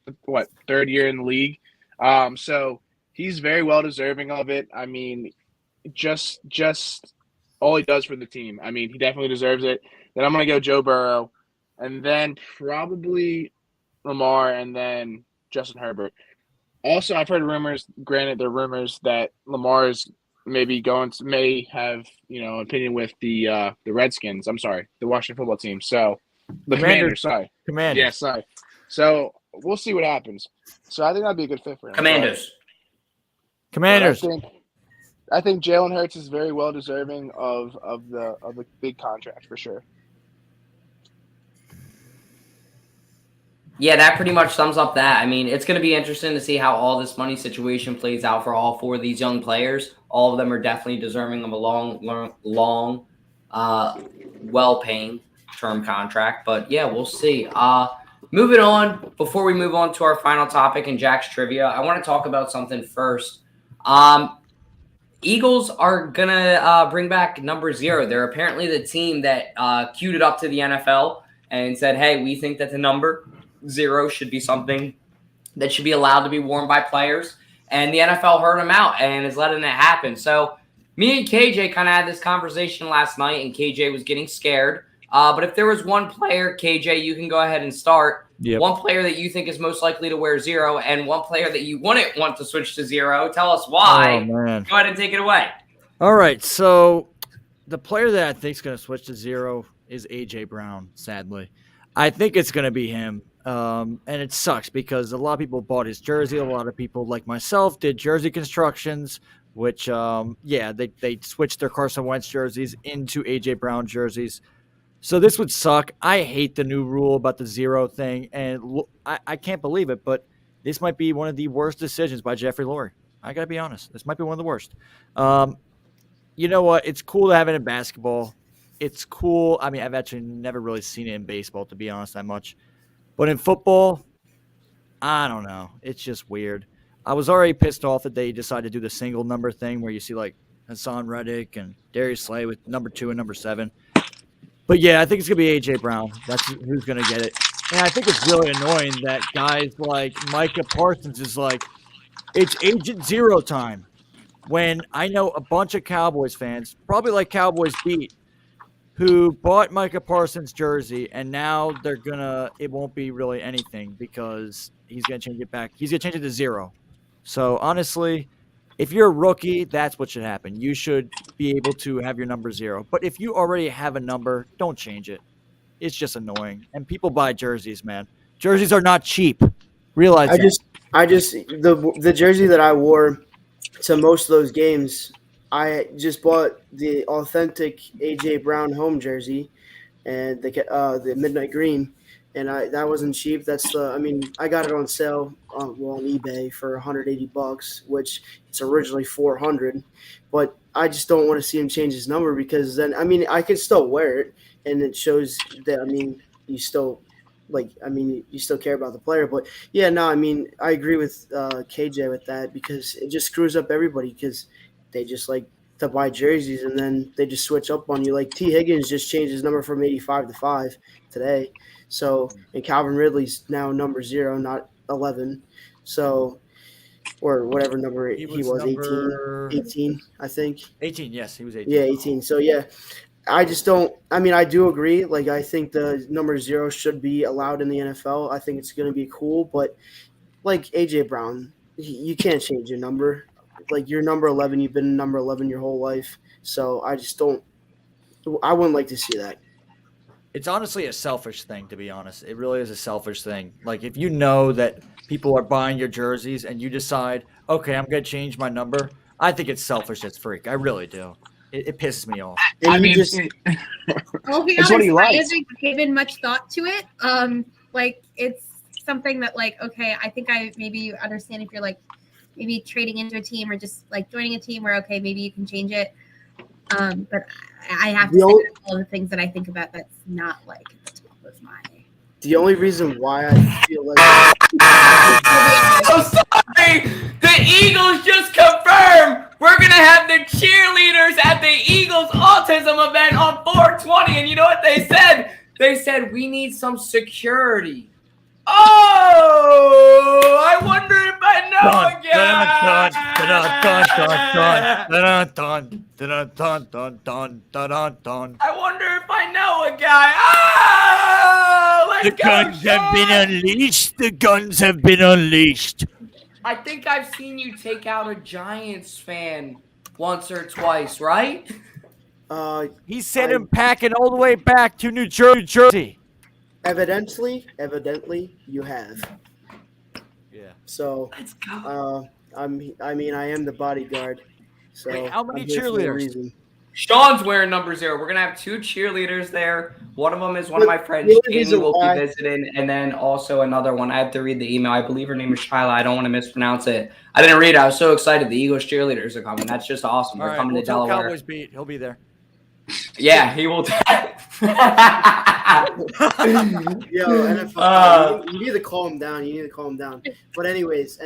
third year in the league. So he's very well deserving of it. I mean, just all he does for the team. I mean, he definitely deserves it. Then I'm gonna go Joe Burrow, and then probably Lamar, and then Justin Herbert. Also, I've heard rumors. Granted, they're rumors that Lamar is may have opinion with the Redskins. I'm sorry, the Washington football team. So the Commanders. Sorry, Commanders. Yeah, sorry. So we'll see what happens. So I think that'd be a good fit for him. Commanders. I think Jalen Hurts is very well deserving of the big contract for sure. Yeah, that pretty much sums up that. I mean, it's going to be interesting to see how all this money situation plays out for all four of these young players. All of them are definitely deserving of a long, well-paying term contract. But, yeah, we'll see. Moving on, before we move on to our final topic in Jack's Trivia, I want to talk about something first. Eagles are going to bring back number 0. They're apparently the team that queued it up to the NFL and said, hey, we think that the number 0 should be something that should be allowed to be worn by players. And the NFL heard them out and is letting it happen. So me and KJ kind of had this conversation last night, and KJ was getting scared. But if there was one player, KJ, you can go ahead and start. Yep. One player that you think is most likely to wear 0, and one player that you wouldn't want to switch to 0. Tell us why. Oh, man. Go ahead and take it away. All right. So the player that I think is going to switch to 0 is A.J. Brown, sadly. I think it's going to be him. And it sucks because a lot of people bought his jersey. A lot of people, like myself, did jersey constructions, which, they switched their Carson Wentz jerseys into A.J. Brown jerseys. So this would suck. I hate the new rule about the 0 thing, and I can't believe it, but this might be one of the worst decisions by Jeffrey Lurie. I got to be honest. This might be one of the worst. You know what? It's cool to have it in basketball. It's cool. I mean, I've actually never really seen it in baseball, to be honest, that much. But in football, I don't know. It's just weird. I was already pissed off that they decided to do the single number thing where you see like Hassan Reddick and Darius Slay with number 2 and number 7. But yeah, I think it's going to be A.J. Brown. That's who's going to get it. And I think it's really annoying that guys like Micah Parsons is like, it's Agent 0 time. When I know a bunch of Cowboys fans, probably like Cowboys beat, who bought Micah Parsons' jersey, and now it won't be really anything because he's going to change it back. He's going to change it to 0. So honestly, if you're a rookie, that's what should happen. You should be able to have your number 0. But if you already have a number, don't change it. It's just annoying. And people buy jerseys, man. Jerseys are not cheap. Realize that. The jersey that I wore to most of those games, I just bought the authentic AJ Brown home jersey and the midnight green. And that wasn't cheap. I got it on sale on eBay for $180, which it's originally $400. But I just don't want to see him change his number because then, I can still wear it, and it shows that, you still you still care about the player. But yeah, no, I agree with KJ with that because it just screws up everybody because they just like to buy jerseys and then they just switch up on you. Like T. Higgins just changed his number from 85 to 5 today. So, and Calvin Ridley's now number 0, not 11. So, or whatever number he was 18, I think. 18, yes, he was 18. Yeah, 18. So, yeah, I just don't – I do agree. Like, I think the number 0 should be allowed in the NFL. I think it's going to be cool. But, like A.J. Brown, you can't change your number. Like, you're number 11. You've been number 11 your whole life. So, I just don't – I wouldn't like to see that. It's honestly a selfish thing, to be honest. It really is a selfish thing. Like, if you know that people are buying your jerseys and you decide, okay, I'm going to change my number, I think it's selfish as freak. I really do. It pisses me off. I mean, Well, to be It's what he honest, I likes. haven't given much thought to it. Like it's something that like, okay, I think I maybe understand if you're like maybe trading into a team or just like joining a team where okay, maybe you can change it. But I have to say that all the things that I think about that's not like at the top of my. The only reason why I feel like So sorry, the Eagles just confirmed we're gonna have the cheerleaders at the Eagles Autism event on 420, and you know what they said? They said we need some security. Oh, I wonder if I know again. I wonder if I know a guy. Oh, let's The go, guns have been Sean. unleashed. The guns have been unleashed. I think I've seen you take out a Giants fan once or twice, right? He sent him packing all the way back to New Jersey. evidently you have. Yeah. So Let's go. I mean I am the bodyguard. So Wait, how many I'm here for a cheerleaders? reason. Sean's wearing number 0. We're going to have 2 cheerleaders there. One of them is one of my friends. The only Jamie reason will why- be visiting. And then also another one. I have to read the email. I believe her name is Shyla. I don't want to mispronounce it. I didn't read it. I was so excited. The Eagles cheerleaders are coming. That's just awesome. All They're right, coming we'll to tell Delaware. Cowboys beat. He'll be there. Yeah, he will. Yo, NFL, you need to calm down. But anyways,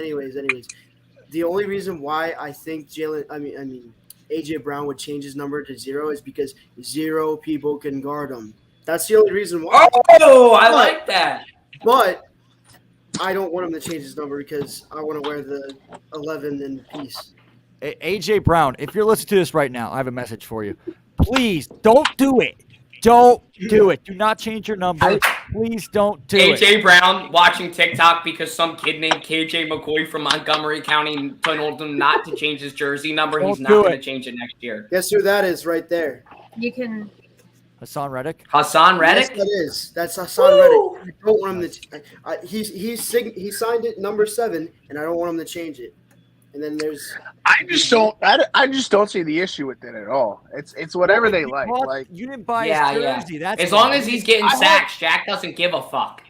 the only reason why I think AJ Brown would change his number to 0 is because 0 people can guard him. That's the only reason why. Oh, I like that. But I don't want him to change his number because I want to wear the 11 in peace. AJ Brown, if you're listening to this right now, I have a message for you. Please don't do it. Don't do it. Do not change your number. Please don't do it. AJ Brown watching TikTok because some kid named KJ McCoy from Montgomery County told him not to change his jersey number. He's not going to change it next year. Guess who that is right there? You can. Hassan Reddick. Hassan Reddick? Yes, that is. That's Hassan Reddick. I don't want him to. He signed it number 7, and I don't want him to change it. And then there's. I just don't see the issue with it at all. It's whatever they like. Like you didn't buy Yeah, his yeah. jersey. That's As long as he's getting I sacks, Jack doesn't give a fuck.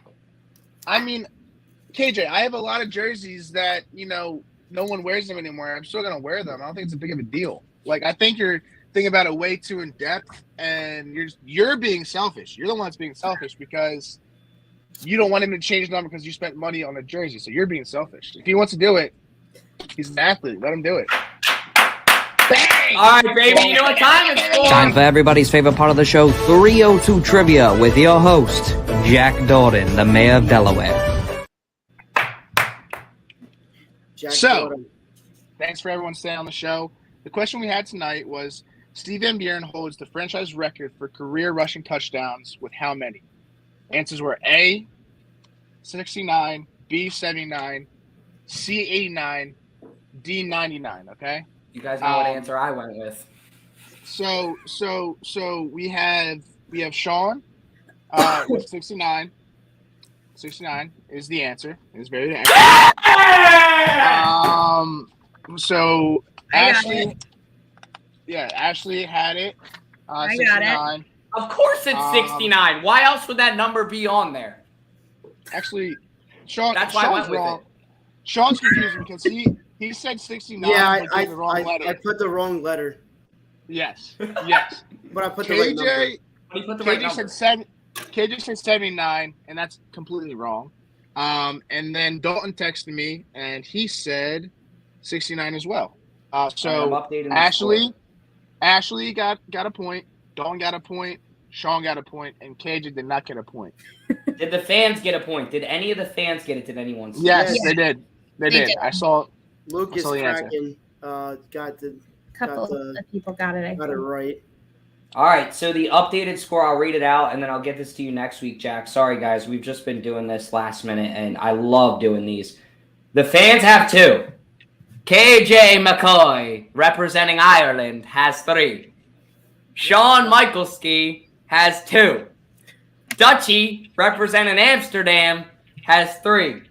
I mean, KJ, I have a lot of jerseys that no one wears them anymore. I'm still gonna wear them. I don't think it's a big of a deal. Like I think you're thinking about it way too in depth, and you're being selfish. You're the one that's being selfish because you don't want him to change the number because you spent money on a jersey. So you're being selfish. If he wants to do it, he's an athlete. Let him do it. Bang! All right, baby. You know what time it's for? Time for everybody's favorite part of the show, 302 Trivia, with your host, Jack Dorden, the mayor of Delaware. Thanks for everyone staying on the show. The question we had tonight was, Steve Van Buren holds the franchise record for career rushing touchdowns with how many? Answers were A, 69, B, 79, C, 89, D, 99, okay? You guys know what answer I went with. So we have Sean with 69. 69 is the answer. It's very accurate. So Ashley, Ashley had it. I 69. got it. Of course it's 69. Why else would that number be on there? Actually, Sean. That's why I Sean's went with wrong. it. Sean's confused because he said 69. Yeah, but gave the wrong letter. I put the wrong letter. Yes. But I put the right number. He put the right number. KJ said 79, and that's completely wrong. And then Dalton texted me, and he said 69 as well. So Ashley got a point, Dalton got a point, Sean got a point, and KJ did not get a point. Did the fans get a point? Did any of the fans get it? Did anyone see Yes, it? they did. They did. I saw. Lucas the answer. Kraken got the Couple of people got it. I got it think. right. All right, so the updated score, I'll read it out, and then I'll get this to you next week, Jack. Sorry, guys. We've just been doing this last minute, and I love doing these. The fans have 2. KJ McCoy, representing Ireland, has 3. Sean Michalski has 2. Dutchie, representing Amsterdam, has 3.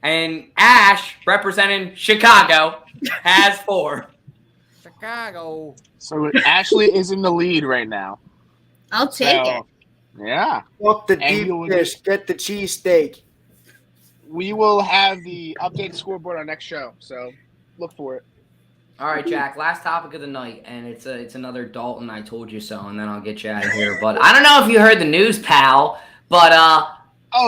And Ash, representing Chicago, has 4. Chicago. So Ashley is in the lead right now. I'll take it. Yeah. Fuck the And deep you'll dish. Get the cheesesteak. We will have the updated scoreboard on our next show, so look for it. All right, Jack. Last topic of the night, and it's another Dalton. I told you so, and then I'll get you out of here. But I don't know if you heard the news, pal. But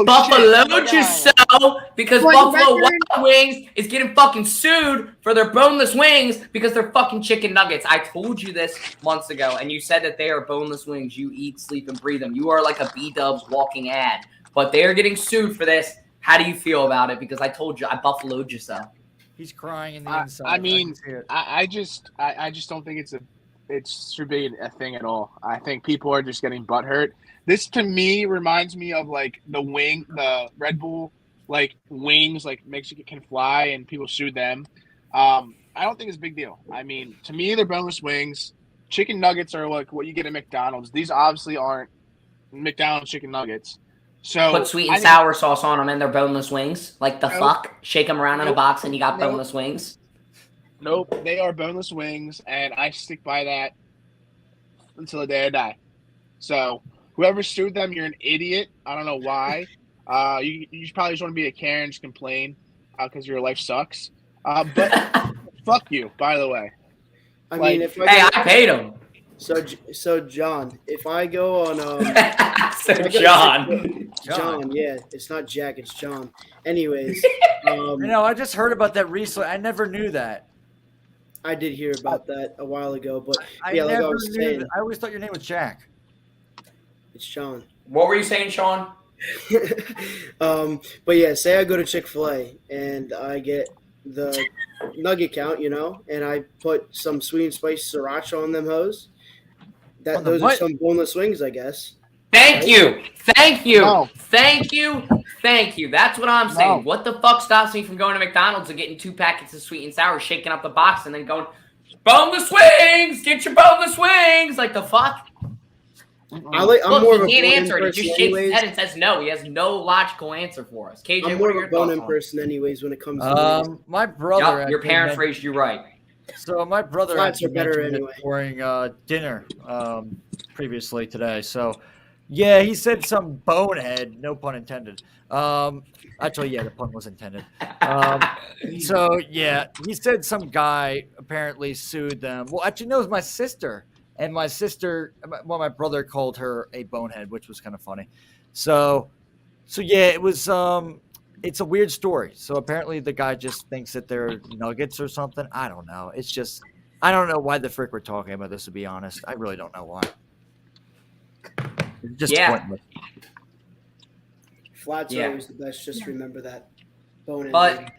Buffalo just so because Buffalo Wild Wings is getting fucking sued for their boneless wings because they're fucking chicken nuggets. I told you this months ago, and you said that they are boneless wings. You eat, sleep, and breathe them. You are like a B-Dubs walking ad. But they are getting sued for this. How do you feel about it? Because I told you, I buffaloed you so. He's crying in the inside. I mean, I just don't think it should be a thing at all. I think people are just getting butthurt. This to me reminds me of like the Red Bull like wings, like Mexican can fly, and people sued them. I don't think it's a big deal. I mean, to me, they're boneless wings. Chicken nuggets are like what you get at McDonald's. These obviously aren't McDonald's chicken nuggets. So put sweet and sour sauce on them, and they're boneless wings. Like the Nope. fuck, shake them around in a Nope. box, and you got Nope. boneless wings. Nope, they are boneless wings, and I stick by that until the day I die. So whoever sued them, you're an idiot. I don't know why. You probably just want to be a Karen, just complain because your life sucks. But fuck you, by the way. I mean, if I paid him. So John, if I go on John, yeah, it's not Jack, it's John. Anyways, I just heard about that recently. I never knew that. I did hear about that a while ago, but I yeah, like I never was knew saying, that. I always thought your name was Jack. it's John. What were you saying, Sean? But yeah, say I go to Chick-fil-A and I get the nugget count, and I put some sweet and spicy sriracha on them hoes. Those are some boneless wings, I guess. Thank you. No. Thank you. That's what I'm saying. No. What the fuck stops me from going to McDonald's and getting 2 packets of sweet and sour, shaking up the box, and then going, boneless wings! Get your boneless wings! Like the fuck? I'm Look, more of a he can't bone-in answer it. He person just shakes his anyways. head and says no. He has no logical answer for us. KJ, I'm what more are of your a bone-in thoughts person anyways when it comes to wings. My brother. on it? Yup, your parents raised you right. So my brother Flats are actually better mentioned it anyway. during dinner previously today. So yeah, he said some bonehead, no pun intended. Actually, yeah, the pun was intended. So yeah, he said some guy apparently sued them. Well, actually, no, it was my sister, and my brother called her a bonehead, which was kind of funny. So yeah, it was. It's a weird story. So apparently the guy just thinks that they're nuggets or something. I don't know. It's just, I don't know why the frick we're talking about this, to be honest. I really don't know why. It's just pointless. Flats are always the best. Just remember that. Bone-in. But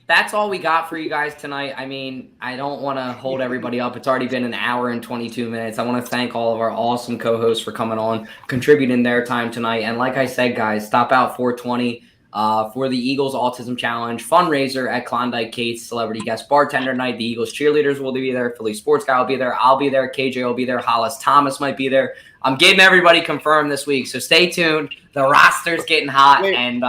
that's all we got for you guys tonight. I mean, I don't want to hold everybody up. It's already been an hour and 22 minutes. I want to thank all of our awesome co-hosts for coming on, contributing their time tonight. And like I said, guys, stop out 420 for the Eagles Autism Challenge fundraiser at Klondike Kate's Celebrity Guest Bartender Night. The Eagles cheerleaders will be there. Philly Sports Guy will be there. I'll be there. KJ will be there. Hollis Thomas might be there. I'm getting everybody confirmed this week, so stay tuned. The roster's getting hot, and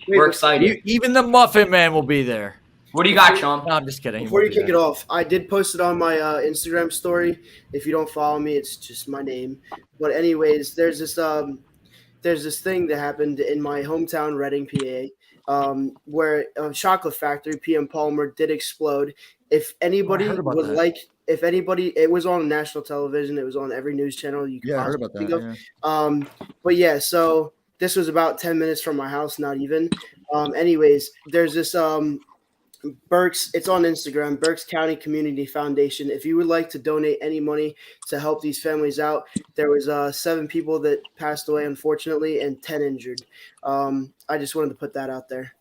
we're excited. Even the Muffin Man will be there. What do you got, Sean? No, I'm just kidding. Before you kick it off, I did post it on my Instagram story. If you don't follow me, it's just my name. But anyways, there's this thing that happened in my hometown, Reading, PA, where a chocolate factory, PM Palmer, did explode. If anybody would like, it was on national television. It was on every news channel you could possibly think of. But yeah, so this was about 10 minutes from my house, not even. Anyways, there's this Berks, it's on Instagram, Berks County Community Foundation. If you would like to donate any money to help these families out, there was 7 people that passed away, unfortunately, and 10 injured. I just wanted to put that out there.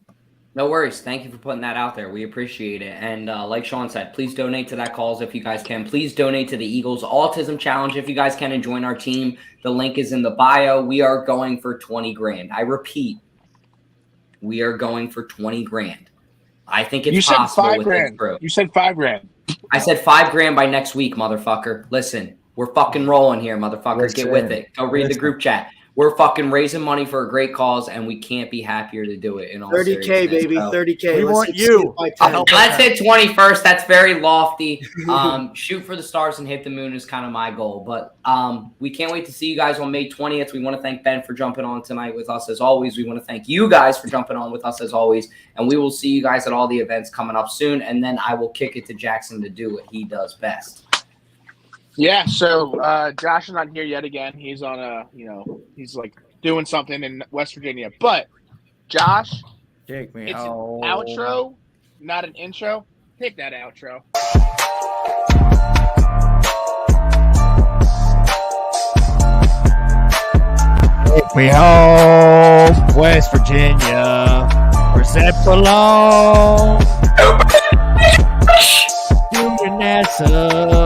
No worries. Thank you for putting that out there. We appreciate it. And like Sean said, please donate to that cause if you guys can. Please donate to the Eagles Autism Challenge if you guys can, and join our team. The link is in the bio. We are going for 20 grand. I repeat, we are going for 20 grand. I think it's possible. You said 5 grand. You said 5 grand. I said 5 grand by next week, motherfucker. Listen, we're fucking rolling here, motherfucker. Get with it. Go read the group chat. We're fucking raising money for a great cause, and we can't be happier to do it. In all 30K, seriousness. baby, So, 30K. We Let's want hit you. Steve by 10. let's hit 21st. That's very lofty. Shoot for the stars and hit the moon is kind of my goal. But we can't wait to see you guys on May 20th. We want to thank Ben for jumping on tonight with us as always. We want to thank you guys for jumping on with us as always. And we will see you guys at all the events coming up soon. And then I will kick it to Jackson to do what he does best. Yeah, so Josh is not here yet again. He's on he's like doing something in West Virginia. But Josh, Take me it's an home. outro, not an intro. Hit that outro. Take me home, West Virginia, where Zep belongs. Junior NASA.